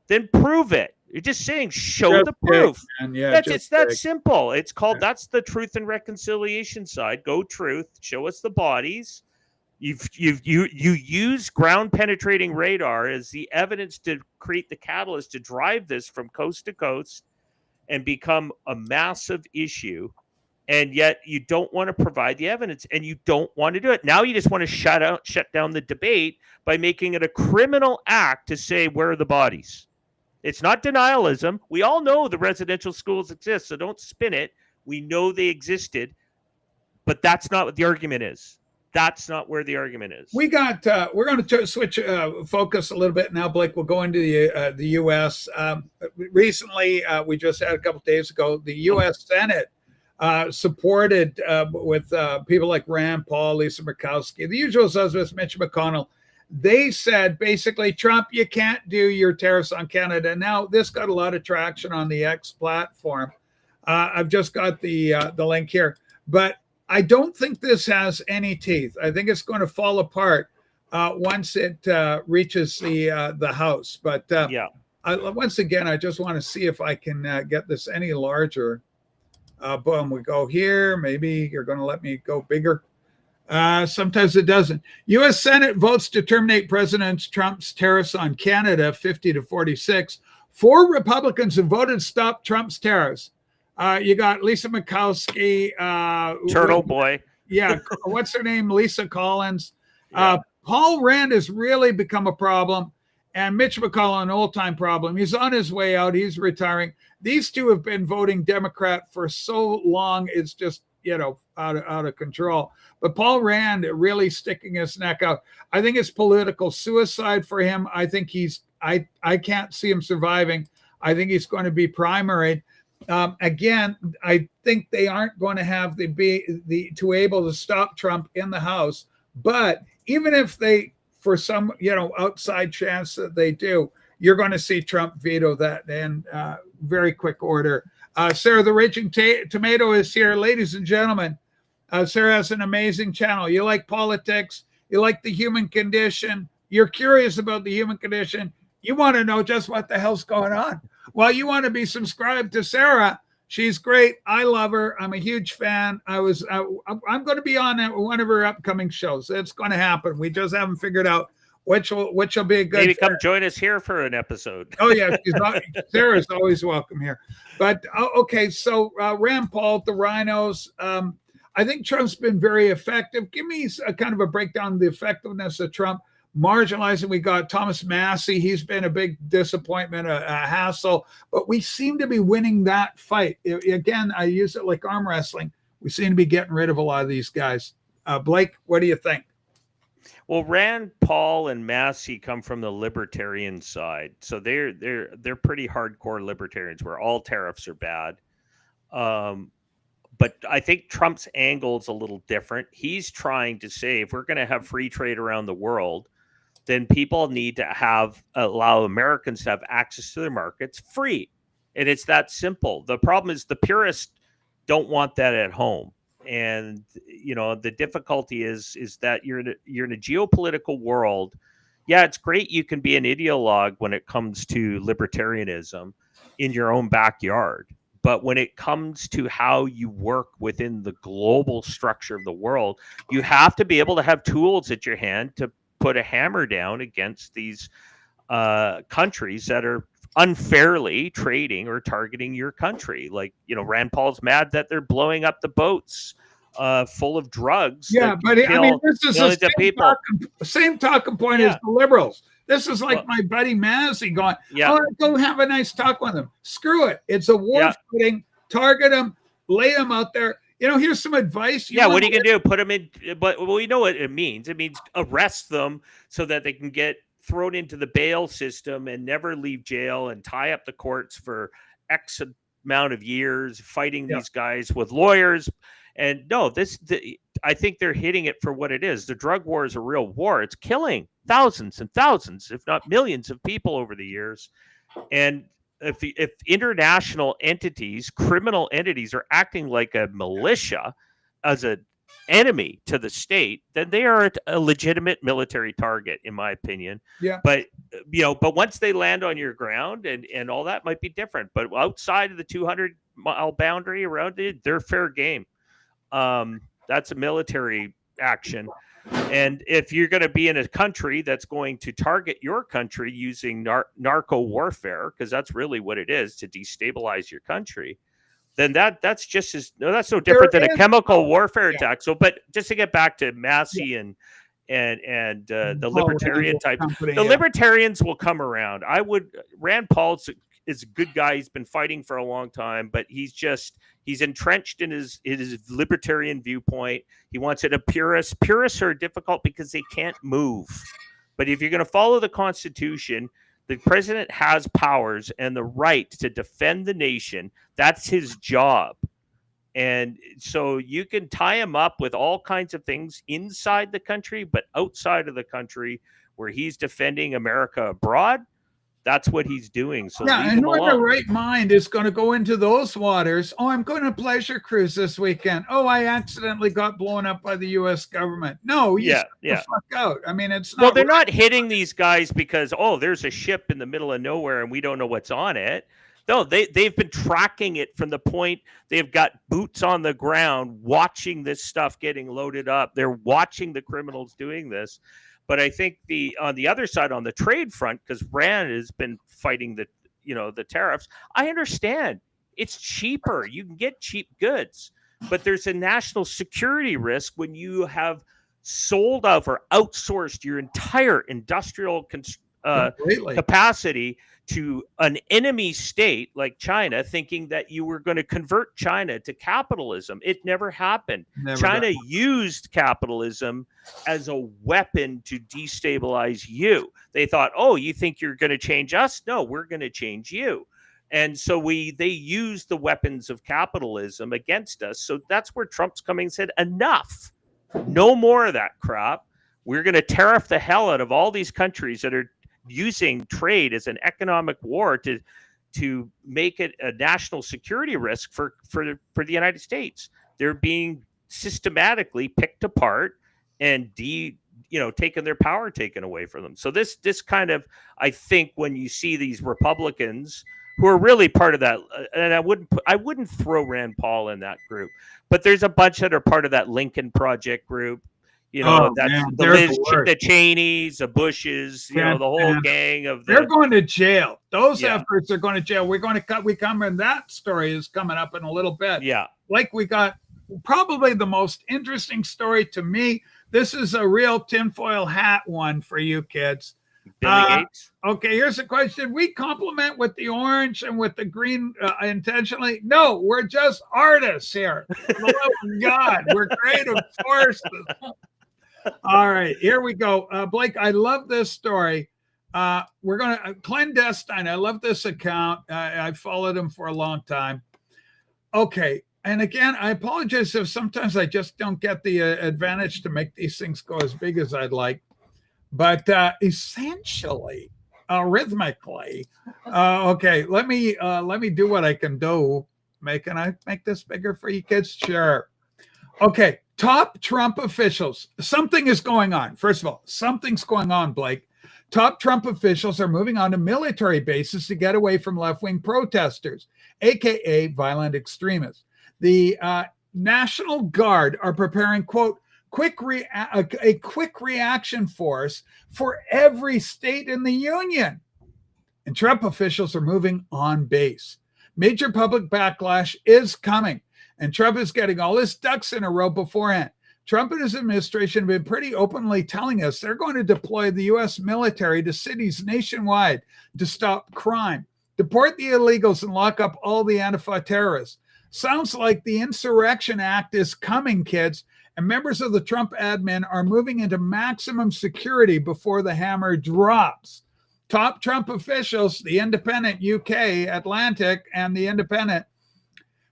then prove it. You're just saying, show the proof. It's that simple. It's called, that's the truth and reconciliation side. Go truth, show us the bodies. You use ground penetrating radar as the evidence to create the catalyst to drive this from coast to coast and become a massive issue. And yet you don't want to provide the evidence and you don't want to do it. Now you just want to shut down the debate by making it a criminal act to say, where are the bodies? It's not denialism. We all know the residential schools exist, so don't spin it. We know they existed, but that's not what the argument is. That's not where the argument is. We got. We're going to switch focus a little bit now. Blake, we'll go into the U.S. Recently, we just had a couple days ago, the U.S. Senate supported with people like Rand Paul, Lisa Murkowski, the usual suspects, Mitch McConnell. They said basically, Trump, you can't do your tariffs on Canada. Now, this got a lot of traction on the X platform. I've just got the link here, but I don't think this has any teeth. I think it's going to fall apart once it reaches the House. But once again, I just want to see if I can get this any larger. Boom, we go here. Maybe you're going to let me go bigger. Sometimes it doesn't. U.S. Senate votes to terminate President Trump's tariffs on Canada, 50-46. 4 Republicans have voted to stop Trump's tariffs. You got Lisa Murkowski. Turtle Boy. Yeah. What's her name? Lisa Collins. Paul Rand has really become a problem. And Mitch McConnell, an old-time problem. He's on his way out. He's retiring. These two have been voting Democrat for so long. It's just, out of control. But Paul Rand really sticking his neck out. I think it's political suicide for him. I think I can't see him surviving. I think he's going to be primaried. Again, I think they aren't going to have to able to stop Trump in the House. But even if they, for some outside chance that they do, you're going to see Trump veto that in very quick order. Sarah, the Raging Tomato, is here. Ladies and gentlemen, Sarah has an amazing channel. You like politics. You like the human condition. You're curious about the human condition. You want to know just what the hell's going on. Well, you want to be subscribed to Sarah. She's great. I love her. I'm a huge fan. I'm going to be on one of her upcoming shows. It's going to happen. We just haven't figured out which will be a good. Maybe come join us here for an episode. Oh yeah, Sarah's always welcome here. But okay, so Rand Paul, the rhinos. I think Trump's been very effective. Give me a kind of a breakdown of the effectiveness of Trump. Marginalizing, we got Thomas Massey. He's been a big disappointment, a hassle, but we seem to be winning that fight. Again, I use it like arm wrestling. We seem to be getting rid of a lot of these guys. Blake, what do you think? Well, Rand Paul and Massey come from the libertarian side, so they're pretty hardcore libertarians, where all tariffs are bad. But I think Trump's angle is a little different. He's trying to say, if we're going to have free trade around the world, then people need to allow Americans to have access to their markets free. And it's that simple. The problem is the purists don't want that at home. And, the difficulty is that you're in a geopolitical world. Yeah, it's great. You can be an ideologue when it comes to libertarianism in your own backyard. But when it comes to how you work within the global structure of the world, you have to be able to have tools at your hand to put a hammer down against these countries that are unfairly trading or targeting your country. Like, Rand Paul's mad that they're blowing up the boats full of drugs. Yeah, but this is the same talking point as the liberals. This is like my buddy Massey going, go have a nice talk with them. Screw it. It's a war footing. Target them. Lay them out there. Here's some advice. What are you going to do? Put them in. But we know what it means. It means arrest them so that they can get thrown into the bail system and never leave jail, and tie up the courts for X amount of years fighting these guys with lawyers. And no, I think they're hitting it for what it is. The drug war is a real war. It's killing thousands and thousands, if not millions of people over the years. And if international entities, criminal entities, are acting like a militia as an enemy to the state, then they are a legitimate military target, in my opinion. Yeah. But once they land on your ground and all that might be different. But outside of the 200-mile boundary around it, they're fair game. That's a military action. And if you're going to be in a country that's going to target your country using narco warfare, because that's really what it is, to destabilize your country, then that's no different than a chemical warfare attack. So, but just to get back to Massey and the libertarian type, libertarians will come around. Rand Paul's is a good guy. He's been fighting for a long time, but he's entrenched in his libertarian viewpoint. He wants it a purist. Purists are difficult because they can't move. But if you're going to follow the Constitution, the president has powers and the right to defend the nation. That's his job. And so you can tie him up with all kinds of things inside the country, but outside of the country where he's defending America abroad, that's what he's doing. So yeah, leave and him who in alone. their right mind is going to go into those waters? Oh, I'm going to pleasure cruise this weekend. Oh, I accidentally got blown up by the U.S. government. No, you shut the fuck out. I mean, it's not. Well, they're not hitting these guys because, oh, there's a ship in the middle of nowhere and we don't know what's on it. No, they've been tracking it from the point they've got boots on the ground, watching this stuff getting loaded up. They're watching the criminals doing this. But I think on the other side, on the trade front, because Rand has been fighting the tariffs, I understand it's cheaper. You can get cheap goods, but there's a national security risk when you have sold off or outsourced your entire industrial capacity to an enemy state like China, thinking that you were going to convert China to capitalism. It never happened. China used capitalism as a weapon to destabilize you. They thought, oh, you think you're going to change us? No, we're going to change you. And so they used the weapons of capitalism against us. So that's where Trump's coming and said, enough, no more of that crap. We're going to tariff the hell out of all these countries that are using trade as an economic war to make it a national security risk for the United States. They're being systematically picked apart and taken their power taken away from them. So this kind of, I think, when you see these Republicans who are really part of that, and I wouldn't throw Rand Paul in that group, but there's a bunch that are part of that Lincoln Project group. The Cheneys, the Bushes, the whole gang of they're going to jail. Those efforts are going to jail. We come in that story is coming up in a little bit. Yeah. Like we got probably the most interesting story to me. This is a real tinfoil hat one for you kids. Billy Gates. Okay, here's a question. We compliment with the orange and with the green intentionally? No, we're just artists here. For the love of God, we're creative forces. All right, here we go. Blake, I love this story. We're going to, Clandestine, I love this account. I followed him for a long time. Okay, and again, I apologize if sometimes I just don't get the advantage to make these things go as big as I'd like. But essentially, rhythmically, okay, let me do what I can do. Can I make this bigger for you kids? Sure. Okay. Top Trump officials. Something is going on. First of all, something's going on, Blake. Top Trump officials are moving on to military bases to get away from left-wing protesters, aka violent extremists. The National Guard are preparing, quote, a quick reaction force for every state in the union. And Trump officials are moving on base. Major public backlash is coming. And Trump is getting all his ducks in a row beforehand. Trump and his administration have been pretty openly telling us they're going to deploy the U.S. military to cities nationwide to stop crime, deport the illegals, and lock up all the Antifa terrorists. Sounds like the Insurrection Act is coming, kids, and members of the Trump admin are moving into maximum security before the hammer drops. Top Trump officials, the Independent UK, Atlantic, and the Independent,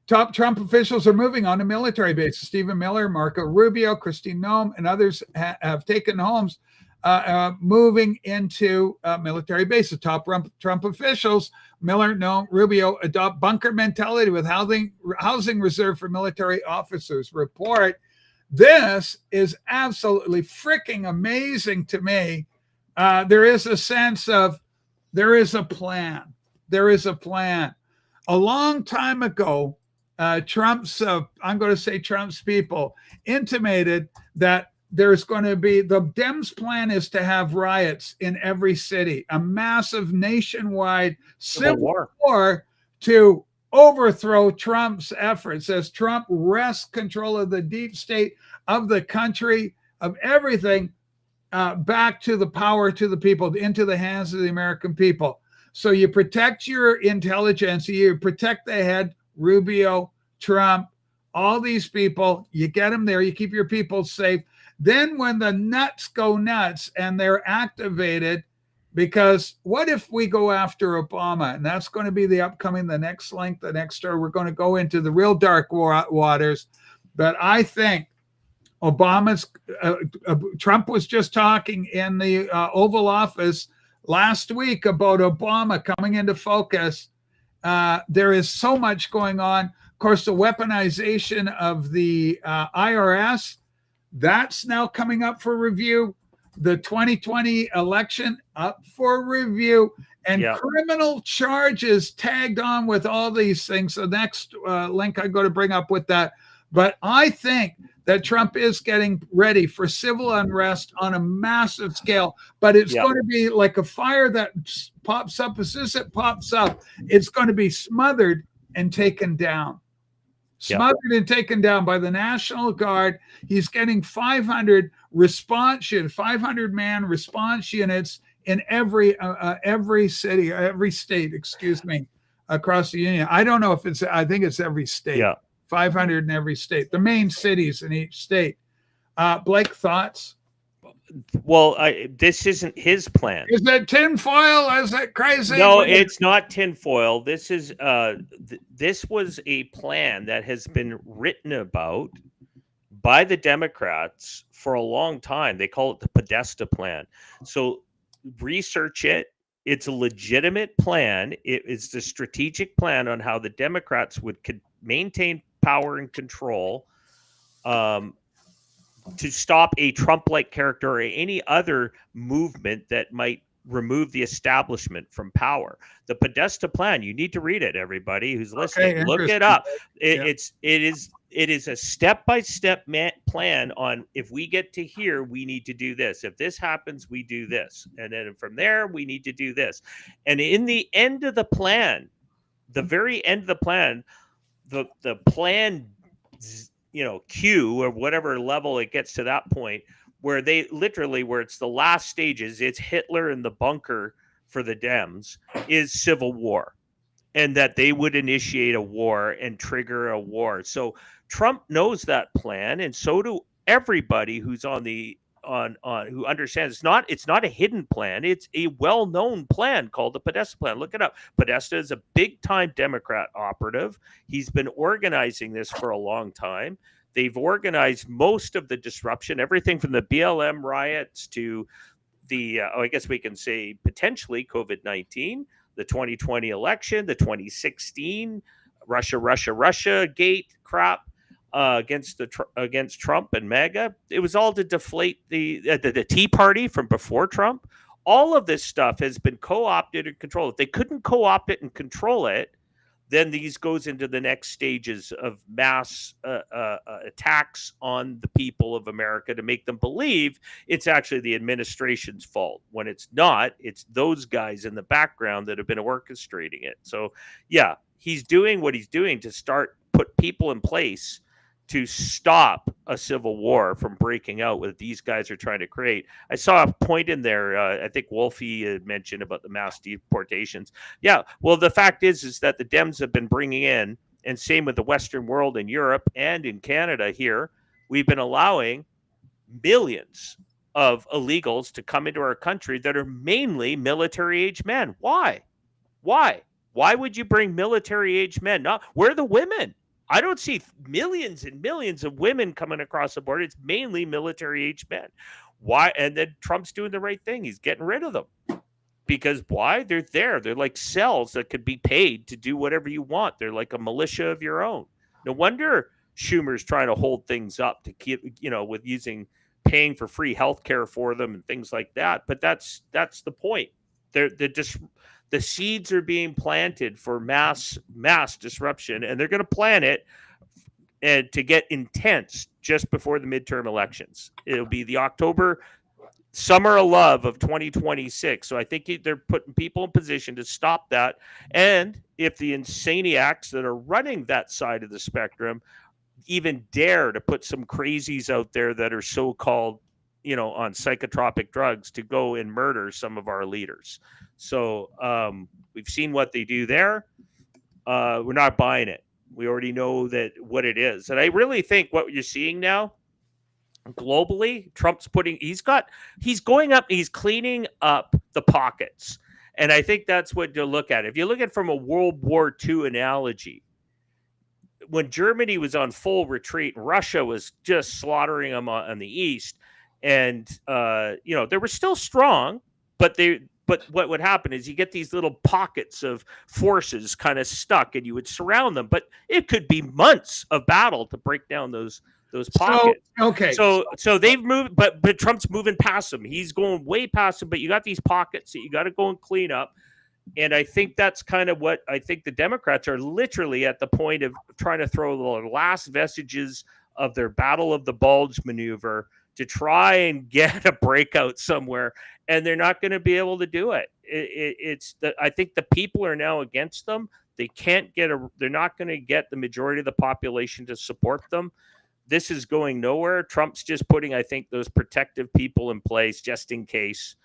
top Trump officials are moving on to military bases. Stephen Miller, Marco Rubio, Christine Noem, and others have taken homes moving into military bases. Top Trump officials, Miller, Noem, Rubio, adopt bunker mentality with housing reserved for military officers. Report. This is absolutely freaking amazing to me. There is a sense of there is a plan. There is a plan. A long time ago, Trump's people intimated that there's going to be, the Dems plan is to have riots in every city, a massive nationwide civil war to overthrow Trump's efforts as Trump wrests control of the deep state of the country, of everything, back to the power to the people, into the hands of the American people. So you protect your intelligence, you protect the head, Rubio, Trump, all these people, you get them there, you keep your people safe. Then when the nuts go nuts and they're activated, because what if we go after Obama? And that's going to be the next link, the next story. We're going to go into the real dark waters. But I think Trump was just talking in the Oval Office last week about Obama coming into focus. There is so much going on. Of course, the weaponization of the IRS, that's now coming up for review. The 2020 election up for review, and criminal charges tagged on with all these things. The next link I'm going to bring up with that. But I think that Trump is getting ready for civil unrest on a massive scale, but it's going to be like a fire that pops up. As soon as it pops up, it's going to be smothered and taken down. Smothered and taken down by the National Guard. He's getting 500 500-man response units in every city, every state, across the union. I don't know if I think it's every state. 500 in every state, the main cities in each state. Blake, thoughts? Well, this isn't his plan. Is that tinfoil? Is that crazy? No, it's not tinfoil. This is this was a plan that has been written about by the Democrats for a long time. They call it the Podesta plan. So research it. It's a legitimate plan. It is the strategic plan on how the Democrats would maintain power and control to stop a Trump-like character or any other movement that might remove the establishment from power. The Podesta plan, you need to read it, everybody who's listening. Look it up. It is a step-by-step plan on, if we get to here, we need to do this. If this happens, we do this. And then from there, we need to do this. And in the end of the plan, the very end of the plan, the plan, Q or whatever level it gets to that point, where they literally, where it's the last stages, it's Hitler in the bunker for the Dems, is civil war, and that they would initiate a war and trigger a war. So Trump knows that plan, and so do everybody who's who understands it's not a hidden plan. It's a well-known plan called the Podesta plan. Look it up. Podesta is a big-time Democrat operative. He's been organizing this for a long time. They've organized most of the disruption, everything from the BLM riots to the, I guess we can say potentially COVID-19, the 2020 election, the 2016 Russia gate crap. Against Trump and MAGA. It was all to deflate the Tea Party from before Trump. All of this stuff has been co-opted and controlled. If they couldn't co-opt it and control it, then these goes into the next stages of mass attacks on the people of America to make them believe it's actually the administration's fault, when it's not. It's those guys in the background that have been orchestrating it. So yeah, he's doing what he's doing to put people in place to stop a civil war from breaking out what these guys are trying to create. I saw a point in there, I think Wolfie had mentioned about the mass deportations. Yeah, well, the fact is that the Dems have been bringing in, and same with the Western world in Europe and in Canada here, we've been allowing millions of illegals to come into our country that are mainly military-age men. Why? Why would you bring military-age men? Where are the women? I don't see millions and millions of women coming across the border. It's mainly military-age men. Why? And then Trump's doing the right thing. He's getting rid of them. Because why? They're there. They're like cells that could be paid to do whatever you want. They're like a militia of your own. No wonder Schumer's trying to hold things up to keep, with paying for free health care for them and things like that. But that's the point. The seeds are being planted for mass disruption, and they're going to plant it and to get intense just before the midterm elections. It'll be the October summer of love of 2026. So I think they're putting people in position to stop that. And if the insaniacs that are running that side of the spectrum even dare to put some crazies out there that are so-called, on psychotropic drugs to go and murder some of our leaders. So we've seen what they do there. We're not buying it. We already know that what it is. And I really think what you're seeing now globally, Trump's he's going up, he's cleaning up the pockets. And I think that's what you look at. If you look at it from a World War II analogy, when Germany was on full retreat, Russia was just slaughtering them on the east. And, they were still strong, but what would happen is you get these little pockets of forces kind of stuck, and you would surround them. But it could be months of battle to break down those pockets. So they've moved, but Trump's moving past them. He's going way past them. But you got these pockets that you got to go and clean up. And I think that's kind of what I think the Democrats are literally at the point of trying to throw the last vestiges of their Battle of the Bulge maneuver to try and get a breakout somewhere, and they're not going to be able to do it. I think the people are now against them. They can't they're not going to get the majority of the population to support them. This is going nowhere. Trump's just putting, I think, those protective people in place just in case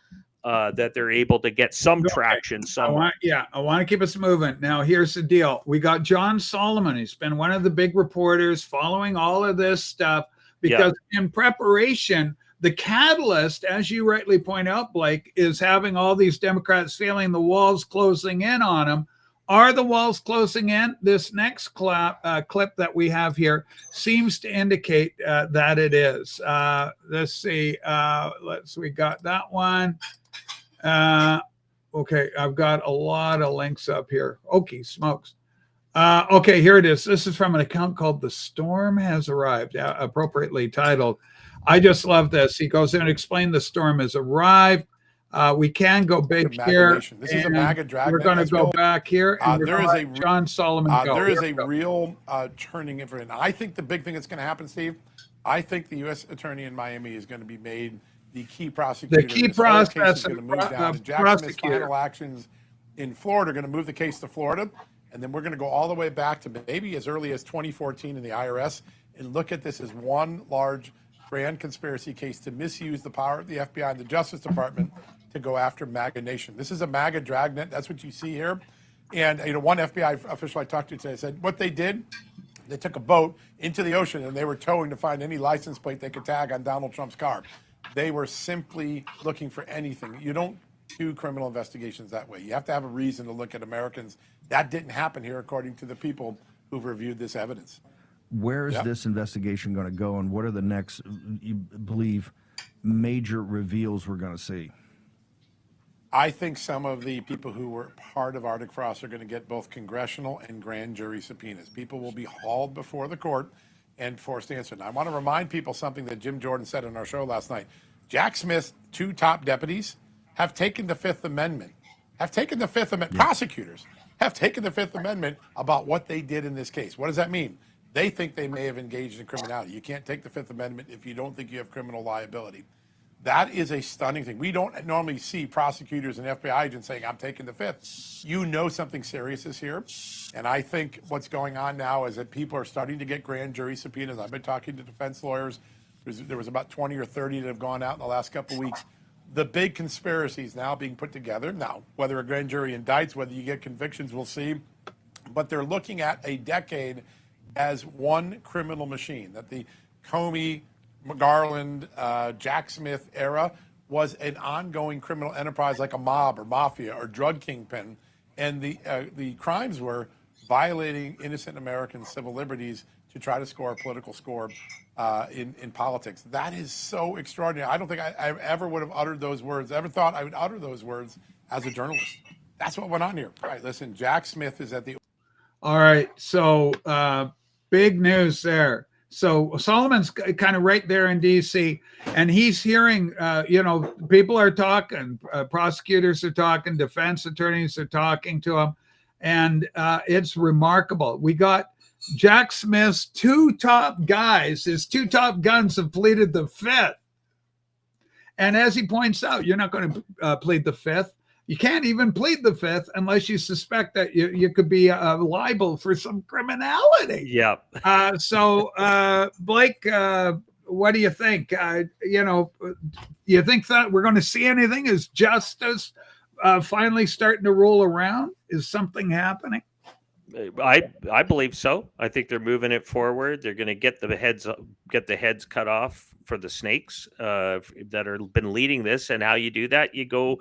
that they're able to get some traction somewhere. I want to keep us moving. Now, here's the deal. We got John Solomon. He's been one of the big reporters following all of this stuff because in preparation, the catalyst, as you rightly point out, Blake, is having all these Democrats feeling the walls closing in on them. Are the walls closing in? This next clip that we have here seems to indicate that it is. Let's see. We got that one. Okay, I've got a lot of links up here. Okay, smokes. Okay, here it is. This is from an account called The Storm Has Arrived, appropriately titled. I just love this. He goes in and explains the storm has arrived. We can go big here. This is a MAGA dragnet. We're going to go back here. And there is a John Solomon. There is a real turning in for it. And I think the big thing that's going to happen, Steve, I think the U.S. attorney in Miami is going to be made the key prosecutor. The key process is going to move down. And Jack Smith's final actions in Florida are going to move the case to Florida. And then we're going to go all the way back to maybe as early as 2014 in the IRS and look at this as one large grand conspiracy case to misuse the power of the FBI and the Justice Department to go after MAGA Nation. This is a MAGA dragnet. That's what you see here. And one FBI official I talked to today said what they did, they took a boat into the ocean and they were towing to find any license plate they could tag on Donald Trump's car. They were simply looking for anything. You don't do criminal investigations that way. You have to have a reason to look at Americans. That didn't happen here, according to the people who've reviewed this evidence. Where is this investigation going to go, and what are the next, you believe, major reveals we're going to see? I think some of the people who were part of Arctic Frost are going to get both congressional and grand jury subpoenas. People will be hauled before the court and forced to answer. And I want to remind people something that Jim Jordan said on our show last night. Jack Smith's two top deputies have taken the Fifth Amendment, prosecutors have taken the Fifth Amendment about what they did in this case. What does that mean? They think they may have engaged in criminality. You can't take the Fifth Amendment if you don't think you have criminal liability. That is a stunning thing. We don't normally see prosecutors and FBI agents saying, I'm taking the Fifth. You know something serious is here. And I think what's going on now is that people are starting to get grand jury subpoenas. I've been talking to defense lawyers. There was about 20 or 30 that have gone out in the last couple of weeks. The big conspiracy is now being put together. Now, whether a grand jury indicts, whether you get convictions, we'll see. But they're looking at a decade as one criminal machine, that the Comey, Garland, Jack Smith era was an ongoing criminal enterprise like a mob or mafia or drug kingpin. And the crimes were violating innocent American civil liberties to try to score a political score in politics. That is so extraordinary. I don't think I ever would have uttered those words, ever thought I would utter those words as a journalist. That's what went on here. All right, listen, Jack Smith is at the... All right, so big news there. So Solomon's kind of right there in D.C., and he's hearing, people are talking, prosecutors are talking, defense attorneys are talking to him, and it's remarkable. We got Jack Smith's two top guys, his two top guns have pleaded the Fifth. And as he points out, you're not going to plead the Fifth. You can't even plead the Fifth unless you suspect that you could be liable for some criminality. Yep. So, Blake, what do you think? You think that we're going to see anything? Is justice finally starting to roll around? Is something happening? I believe so. I think they're moving it forward. They're going to get the heads cut off for the snakes that are been leading this. And how you do that, you go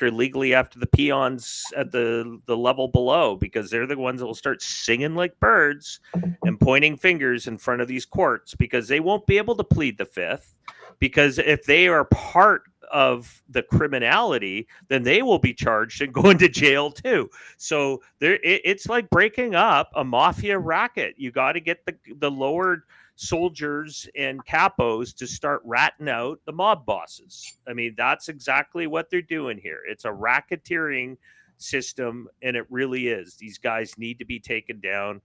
legally after the peons at the level below, because they're the ones that will start singing like birds and pointing fingers in front of these courts, because they won't be able to plead the fifth, because if they are part of the criminality, then they will be charged and go into jail too. So it's like breaking up a mafia racket. You got to get the lower soldiers and capos to start ratting out the mob bosses. I mean, that's exactly what they're doing here. It's a racketeering system, and it really is. These guys need to be taken down.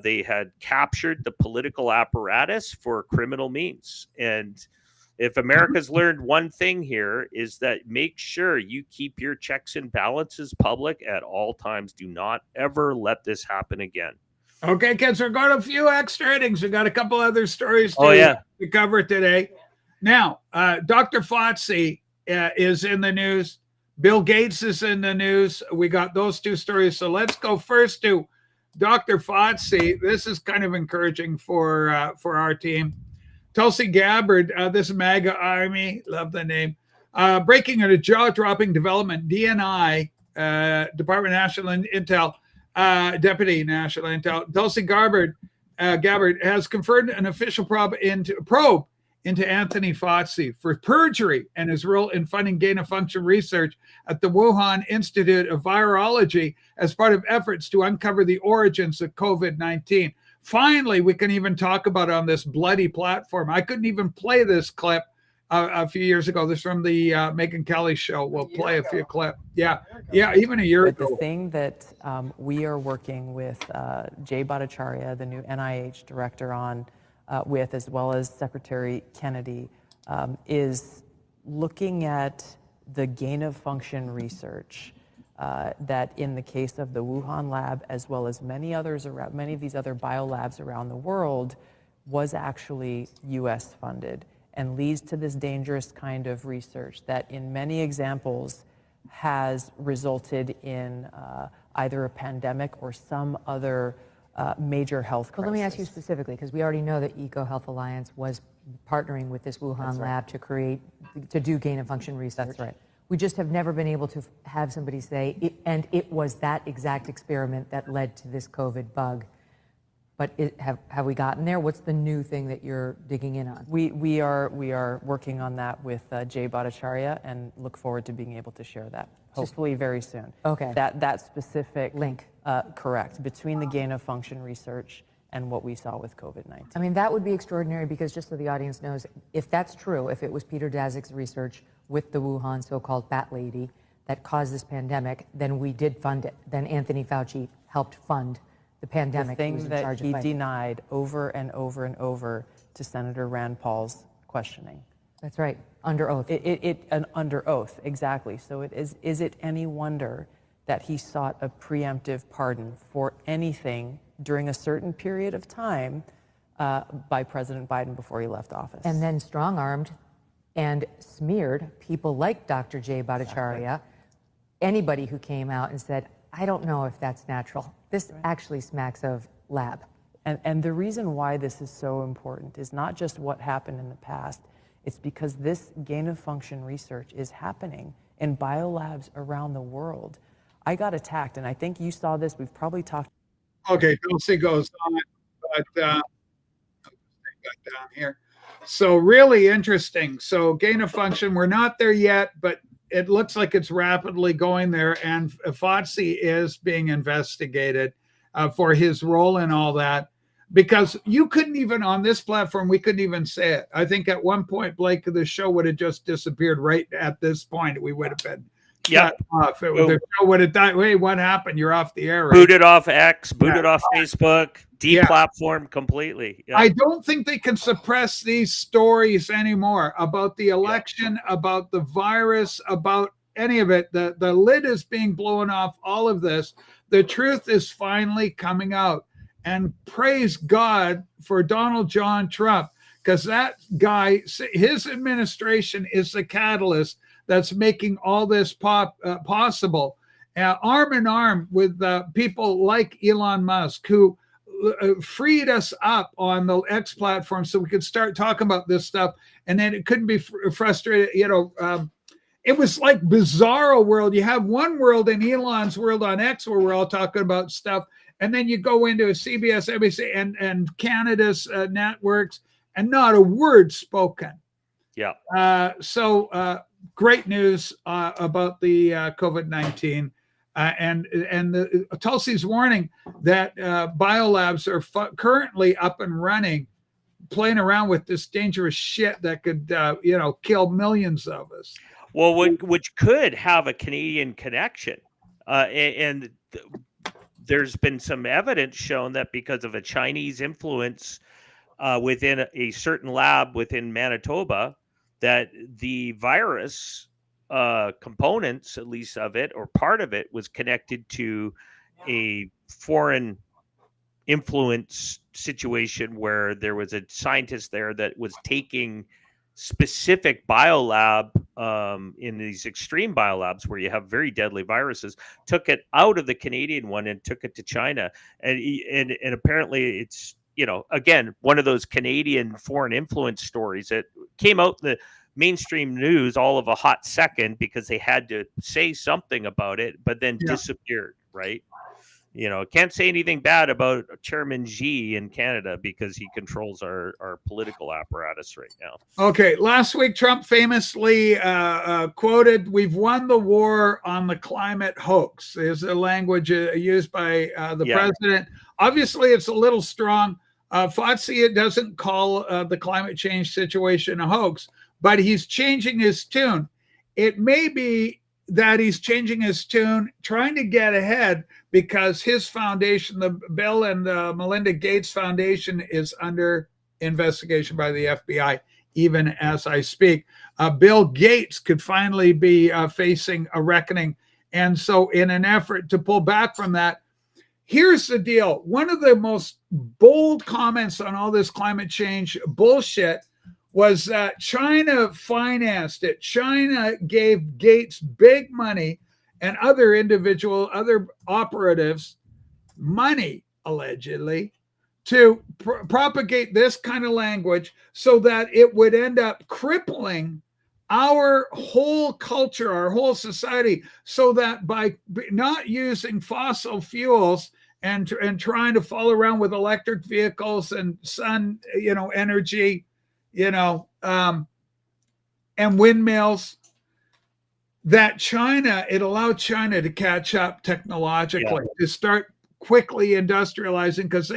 They had captured the political apparatus for criminal means. And if America's learned one thing here, is that make sure you keep your checks and balances public at all times. Do not ever let this happen again. Okay, kids, we're going to a few extra innings. We got a couple other stories to cover today. Now, Dr. Fauci is in the news. Bill Gates is in the news. We got those two stories. So let's go first to Dr. Fauci. This is kind of encouraging for our team. Tulsi Gabbard, this is MAGA Army, love the name. Breaking a jaw-dropping development, DNI, Department of National Intel, Deputy National Intel, Tulsi Gabbard has conferred an official probe into Anthony Fauci for perjury and his role in funding gain-of-function research at the Wuhan Institute of Virology as part of efforts to uncover the origins of COVID-19. Finally, we can even talk about it on this bloody platform. I couldn't even play this clip a few years ago. This is from the Megyn Kelly show. We'll play a few clips. Yeah, even a year ago. The thing that we are working with Jay Bhattacharya, the new NIH director, on with, as well as Secretary Kennedy, is looking at the gain-of-function research that in the case of the Wuhan lab, as well as many of these other biolabs around the world, was actually U.S. funded and leads to this dangerous kind of research that in many examples has resulted in either a pandemic or some other major health crisis. Well, let me ask you specifically, because we already know that EcoHealth Alliance was partnering with this Wuhan lab to do gain-of-function research. That's right. We just have never been able to have somebody say, and it was that exact experiment that led to this COVID bug. But have we gotten there? What's the new thing that you're digging in on? We are working on that with Jay Bhattacharya and look forward to being able to share that, hopefully very soon. Okay. That specific link. Correct, between the gain-of-function research and what we saw with COVID-19. I mean, that would be extraordinary, because just so the audience knows, if that's true, if it was Peter Daszak's research with the Wuhan so-called bat lady that caused this pandemic, then we did fund it. Then Anthony Fauci helped fund the pandemic. The thing that he denied over and over and over to Senator Rand Paul's questioning. That's right, under oath. Under oath, exactly. So is it any wonder that he sought a preemptive pardon for anything during a certain period of time by President Biden before he left office? And then strong-armed and smeared people like Dr. Jay Bhattacharya, anybody who came out and said, I don't know if that's natural. This actually smacks of lab. And the reason why this is so important is not just what happened in the past, it's because this gain-of-function research is happening in biolabs around the world. I got attacked, and I think you saw this. We've probably talked. Okay, Tulsi goes on, but got down here. So really interesting. So gain of function, we're not there yet, but it looks like it's rapidly going there. And Fauci is being investigated for his role in all that, because you couldn't even on this platform, we couldn't even say it. I think at one point, Blake, the show would have just disappeared right at this point. We would have been off. The show would have died. Wait, what happened? You're off the air. Right? Booted off X, booted off Facebook, deplatformed completely. Yeah. I don't think they can suppress these stories anymore about the election, about the virus, about any of it. The lid is being blown off all of this. The truth is finally coming out. And praise God for Donald John Trump, because that guy, his administration is the catalyst that's making all this possible. Arm in arm with people like Elon Musk, who freed us up on the X platform so we could start talking about this stuff. And then it couldn't be frustrated, it was like bizarro world. You have one world in Elon's world on X where we're all talking about stuff. And then you go into a CBS, NBC, and Canada's networks, and not a word spoken. Yeah. So great news about the COVID-19. And Tulsi's warning that biolabs are currently up and running, playing around with this dangerous shit that could, kill millions of us. Well, which could have a Canadian connection. And there's been some evidence shown that because of a Chinese influence within a certain lab within Manitoba, that the virus components, at least of it, or part of it, was connected to a foreign influence situation where there was a scientist there that was taking specific biolab in these extreme biolabs where you have very deadly viruses, took it out of the Canadian one and took it to China. And apparently it's, again, one of those Canadian foreign influence stories that came out in the mainstream news all of a hot second because they had to say something about it, but then disappeared, right? Can't say anything bad about Chairman Xi in Canada because he controls our political apparatus right now. Okay, last week Trump famously quoted, "We've won the war on the climate hoax," is a language used by the president. Obviously, it's a little strong. Fauci doesn't call the climate change situation a hoax, but he's changing his tune. It may be that he's changing his tune, trying to get ahead because his foundation, the Bill and Melinda Gates Foundation, is under investigation by the FBI, even as I speak. Bill Gates could finally be facing a reckoning. And so in an effort to pull back from that, here's the deal. One of the most bold comments on all this climate change bullshit was that China financed it. China gave Gates big money and other operatives money, allegedly, to propagate this kind of language so that it would end up crippling our whole culture, our whole society, so that by not using fossil fuels and trying to follow around with electric vehicles and sun, energy, and windmills, that it allowed China to catch up technologically, to start quickly industrializing, because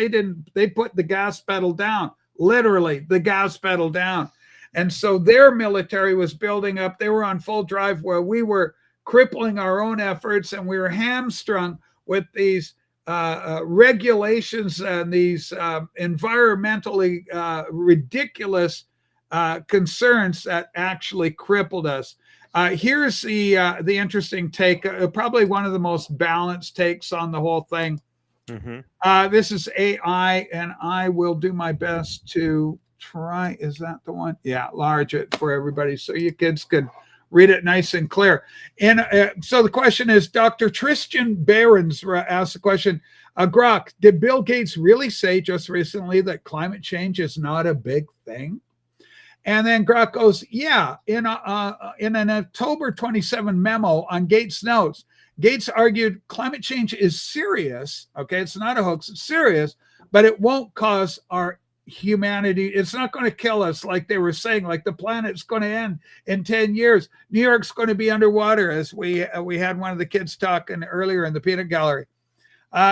they put the gas pedal down, literally the gas pedal down. And so their military was building up. They were on full drive where we were crippling our own efforts, and we were hamstrung with these regulations and these environmentally ridiculous concerns that actually crippled us. Here's the interesting take, probably one of the most balanced takes on the whole thing. Mm-hmm. This is AI, and I will do my best to try. Is that the one? Yeah, large it for everybody so you kids could read it nice and clear. And so the question is, Dr. Tristan Behrens asked the question, Grok, did Bill Gates really say just recently that climate change is not a big thing? And then Grok goes, yeah, in an October 27 memo on Gates Notes, Gates argued climate change is serious. Okay, it's not a hoax, it's serious, but it won't cause our humanity. It's not going to kill us like they were saying, like the planet's going to end in 10 years. New York's going to be underwater, as we had one of the kids talking earlier in the peanut gallery.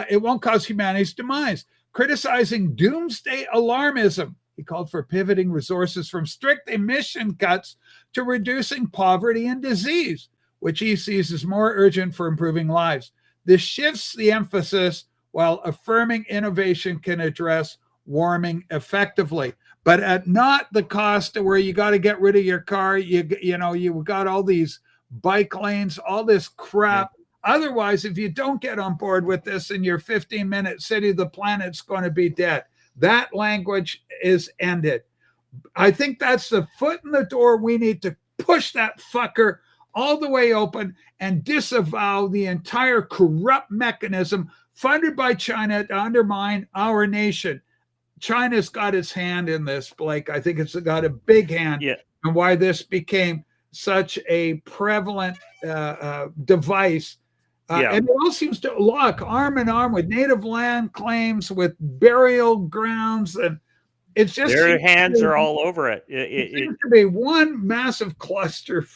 It won't cause humanity's demise. Criticizing doomsday alarmism, he called for pivoting resources from strict emission cuts to reducing poverty and disease, which he sees as more urgent for improving lives. This shifts the emphasis while affirming innovation can address warming effectively, but at not the cost of where you got to get rid of your car. You got all these bike lanes, all this crap. Yeah. Otherwise, if you don't get on board with this in your 15-minute city, the planet's going to be dead. That language is ended. I think that's the foot in the door. We need to push that fucker all the way open and disavow the entire corrupt mechanism funded by China to undermine our nation. China's got its hand in this, Blake. I think it's got a big hand in why this became such a prevalent device. And it all seems to lock arm in arm with native land claims, with burial grounds, and it's just their hands are all over it. It seems to be one massive cluster.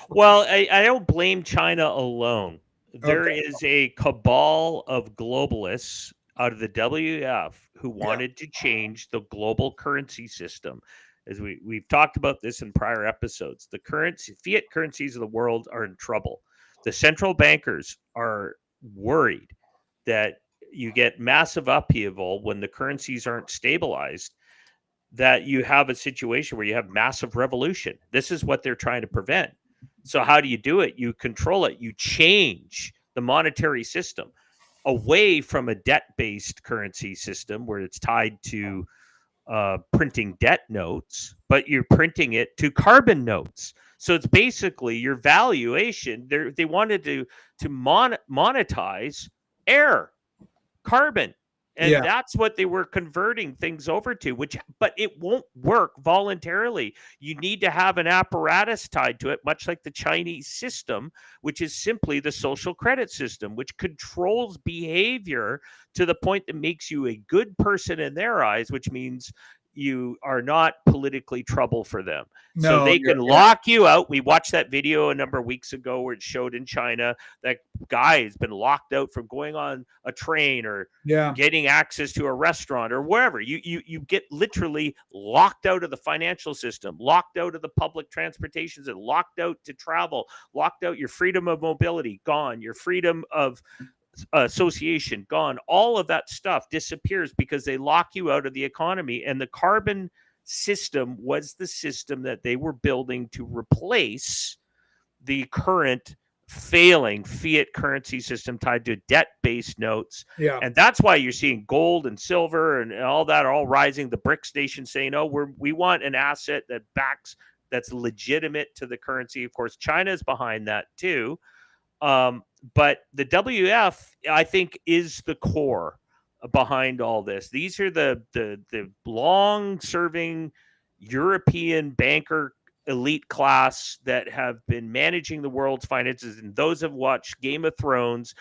Well, I don't blame China alone. There is a cabal of globalists out of the WEF who wanted to change the global currency system. As we've talked about this in prior episodes, the fiat currencies of the world are in trouble. The central bankers are worried that you get massive upheaval when the currencies aren't stabilized, that you have a situation where you have massive revolution. This is what they're trying to prevent. So how do you do it? You control it. You change the monetary system away from a debt-based currency system where it's tied to printing debt notes, but you're printing it to carbon notes. So it's basically your valuation. They wanted to monetize air, carbon. And that's what they were converting things over to, but it won't work voluntarily. You need to have an apparatus tied to it, much like the Chinese system, which is simply the social credit system, which controls behavior to the point that makes you a good person in their eyes, which means you are not politically trouble for them. So they can lock you out. We watched that video a number of weeks ago where it showed in China that guy has been locked out from going on a train or getting access to a restaurant or wherever. You get literally locked out of the financial system, locked out of the public transportation system, locked out to travel, locked out. Your freedom of mobility gone, your freedom of association gone. All of that stuff disappears because they lock you out of the economy. And the carbon system was the system that they were building to replace the current failing fiat currency system tied to debt-based notes. And that's why you're seeing gold and silver and all that all rising. The BRICS nations saying, "Oh, we want an asset that's legitimate to the currency." Of course, China is behind that too. But the WF, I think, is the core behind all this. These are the long-serving European banker elite class that have been managing the world's finances. And those have watched Game of Thrones.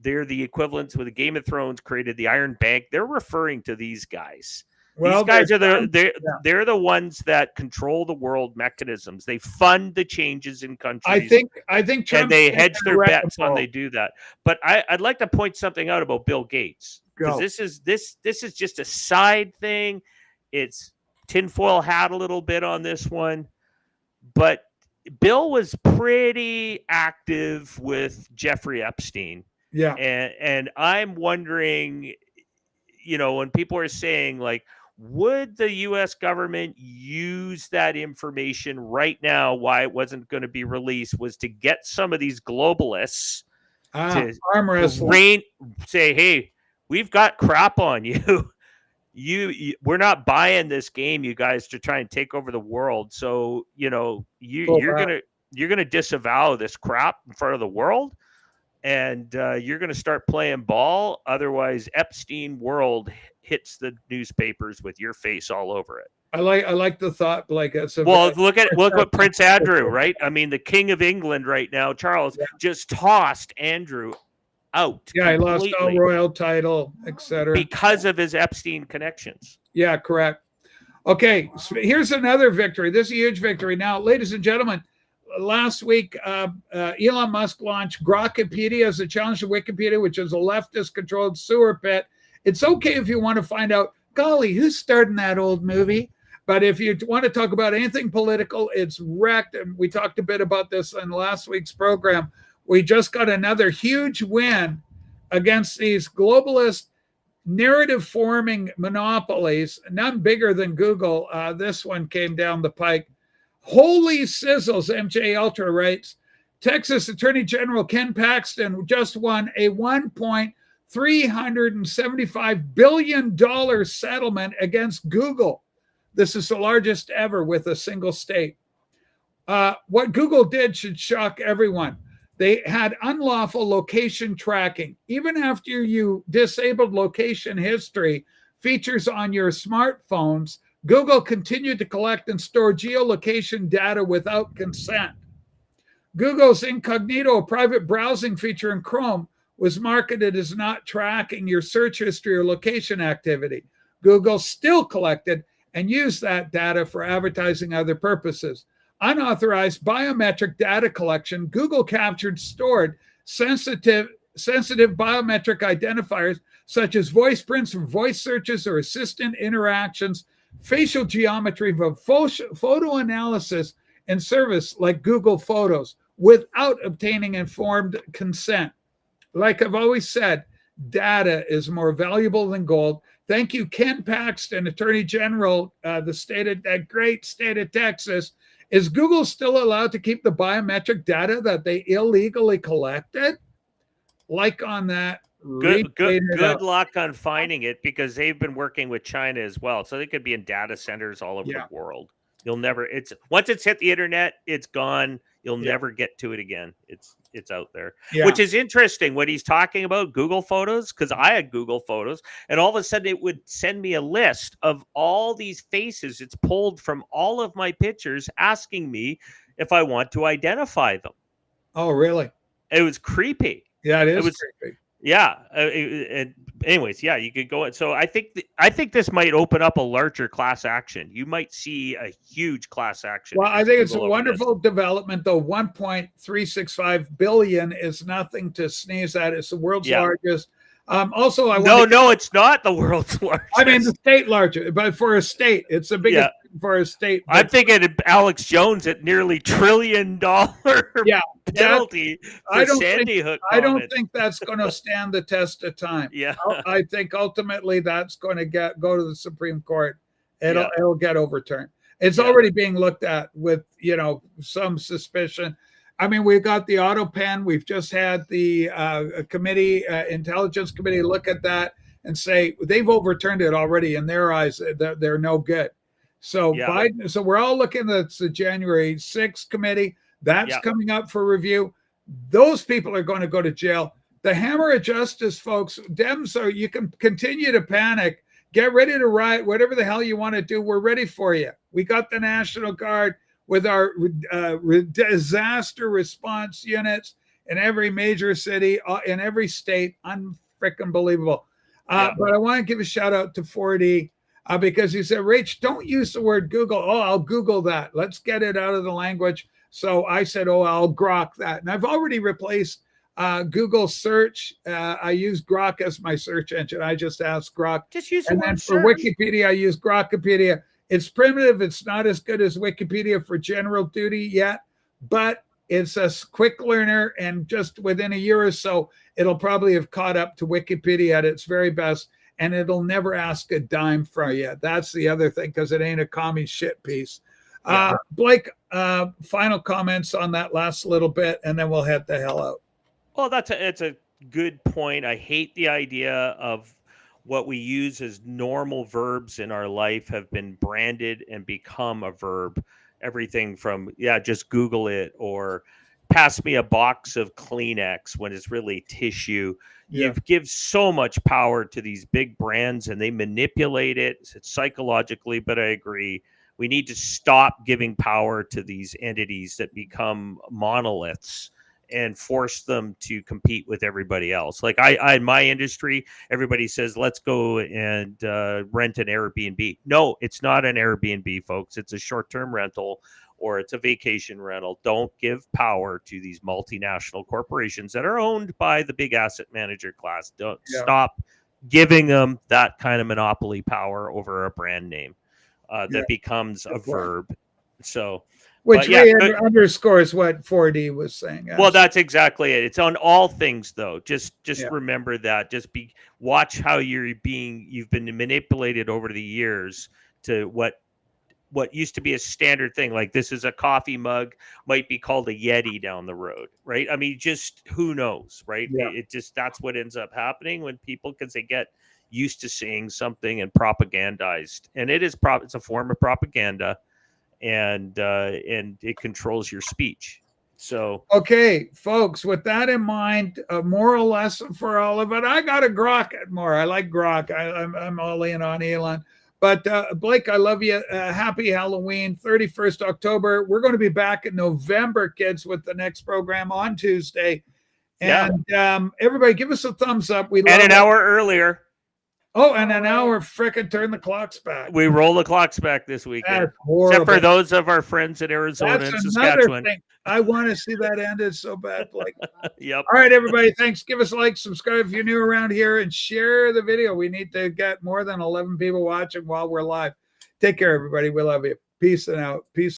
They're the equivalents with the Game of Thrones created the Iron Bank. They're referring to these guys. Well, these guys are they're the ones that control the world mechanisms. They fund the changes in countries. I think Trump, and they hedge their bets when they do that. But I'd like to point something out about Bill Gates, because this is just a side thing. It's tinfoil hat a little bit on this one, but Bill was pretty active with Jeffrey Epstein. And I'm wondering, when people are saying like, would the U.S. government use that information right now? Why it wasn't going to be released was to get some of these globalists to say, "Hey, we've got crap on you. We're not buying this game, you guys, to try and take over the world. So you're gonna disavow this crap in front of the world, and you're gonna start playing ball. Otherwise, Epstein World hits the newspapers with your face all over it." I like the thought, like look what Prince Andrew, right? I mean, the King of England right now, Charles, just tossed Andrew out. Yeah, he lost all royal title, etc. because of his Epstein connections. Yeah, correct. Okay, so here's another victory. This is a huge victory. Now, ladies and gentlemen, last week, Elon Musk launched Grokpedia as a challenge to Wikipedia, which is a leftist-controlled sewer pit. It's okay if you want to find out, golly, who's starting that old movie? But if you want to talk about anything political, it's wrecked. And we talked a bit about this in last week's program. We just got another huge win against these globalist narrative-forming monopolies, none bigger than Google. This one came down the pike. Holy sizzles, MJ Ultra writes. Texas Attorney General Ken Paxton just won a $1.375 billion settlement against Google. This is the largest ever with a single state. What Google did should shock everyone. They had unlawful location tracking. Even after you disabled location history features on your smartphones, Google continued to collect and store geolocation data without consent. Google's Incognito, a private browsing feature in Chrome, was marketed as not tracking your search history or location activity. Google still collected and used that data for advertising other purposes. Unauthorized biometric data collection, Google captured stored sensitive biometric identifiers such as voice prints from voice searches or assistant interactions, facial geometry of photo analysis and service like Google Photos without obtaining informed consent. Like I've always said, data is more valuable than gold. Thank you, Ken Paxton, Attorney General, that great state of Texas. Is Google still allowed to keep the biometric data that they illegally collected? Like on that. Good luck on finding it, because they've been working with China as well. So they could be in data centers all over the world. You'll never, once it's hit the internet, it's gone. You'll never get to it again. It's out there, which is interesting what he's talking about, Google Photos, because I had Google Photos, and all of a sudden it would send me a list of all these faces. It's pulled from all of my pictures, asking me if I want to identify them. Oh, really? It was creepy. Yeah, it is creepy. Yeah. Anyways, yeah, you could go. So I think this might open up a larger class action. You might see a huge class action. Well, I think it's a wonderful development, though. 1.365 billion is nothing to sneeze at. It's the world's largest. Also, no, it's not the world's largest. I mean, the state largest, but for a state, it's the biggest for a state. I'm thinking of Alex Jones at nearly $1 trillion penalty for Sandy Hook. I don't think that's going to stand the test of time. Yeah, I think ultimately that's going to go to the Supreme Court. It'll get overturned. It's already being looked at with some suspicion. I mean, we've got the auto pen. We've just had the Intelligence Committee look at that and say they've overturned it already in their eyes. They're no good. So Biden. So we're all looking at the January 6th committee. That's coming up for review. Those people are going to go to jail. The hammer of justice, folks. Dems, you can continue to panic. Get ready to riot. Whatever the hell you want to do, we're ready for you. We got the National Guard with our disaster response units in every major city, in every state. Unfreaking believable. But I want to give a shout out to 4D because he said, Rach, don't use the word Google. Oh, I'll Google that. Let's get it out of the language. So I said, I'll Grok that. And I've already replaced Google search. I use Grok as my search engine. I just ask Grok. Just use and then for Wikipedia, I use Grokopedia. It's primitive. It's not as good as Wikipedia for general duty yet, but it's a quick learner. And just within a year or so, it'll probably have caught up to Wikipedia at its very best. And it'll never ask a dime from you. That's the other thing, because it ain't a commie shit piece. Blake, final comments on that last little bit, and then we'll head the hell out. Well, it's a good point. I hate the idea of what we use as normal verbs in our life have been branded and become a verb. Everything from, just Google it, or pass me a box of Kleenex when it's really tissue. You give so much power to these big brands, and they manipulate it psychologically. But I agree, we need to stop giving power to these entities that become monoliths and force them to compete with everybody else. Like I in my industry, everybody says, let's go and rent an Airbnb. No, it's not an Airbnb, folks. It's a short-term rental, or it's a vacation rental. Don't give power to these multinational corporations that are owned by the big asset manager class. Don't stop giving them that kind of monopoly power over a brand name that becomes a verb. So, which underscores what 4D was saying. Well, that's exactly it. It's on all things, though. Just remember that. Watch how you've been manipulated over the years to what used to be a standard thing. Like, this is a coffee mug, might be called a Yeti down the road, right? I mean, just who knows, right? It just, that's what ends up happening when people, because they get used to saying something and propagandized, and it's a form of propaganda, and it controls your speech. So okay, folks, with that in mind, a moral lesson for all of it. I got to grok it more. I like grok. I'm all in on Elon. But Blake, I love you. Happy Halloween, 31st October. We're going to be back in November, kids, with the next program on Tuesday. And everybody, give us a thumbs up. We love and an hour earlier. Oh, and an hour, frickin' turn the clocks back. We roll the clocks back this weekend. That's horrible. Except for those of our friends in Arizona and Saskatchewan. Thing. I want to see that ended so bad, Blake. Yep. All right, everybody. Thanks. Give us a like, subscribe if you're new around here, and share the video. We need to get more than 11 people watching while we're live. Take care, everybody. We love you. Peace and out. Peace.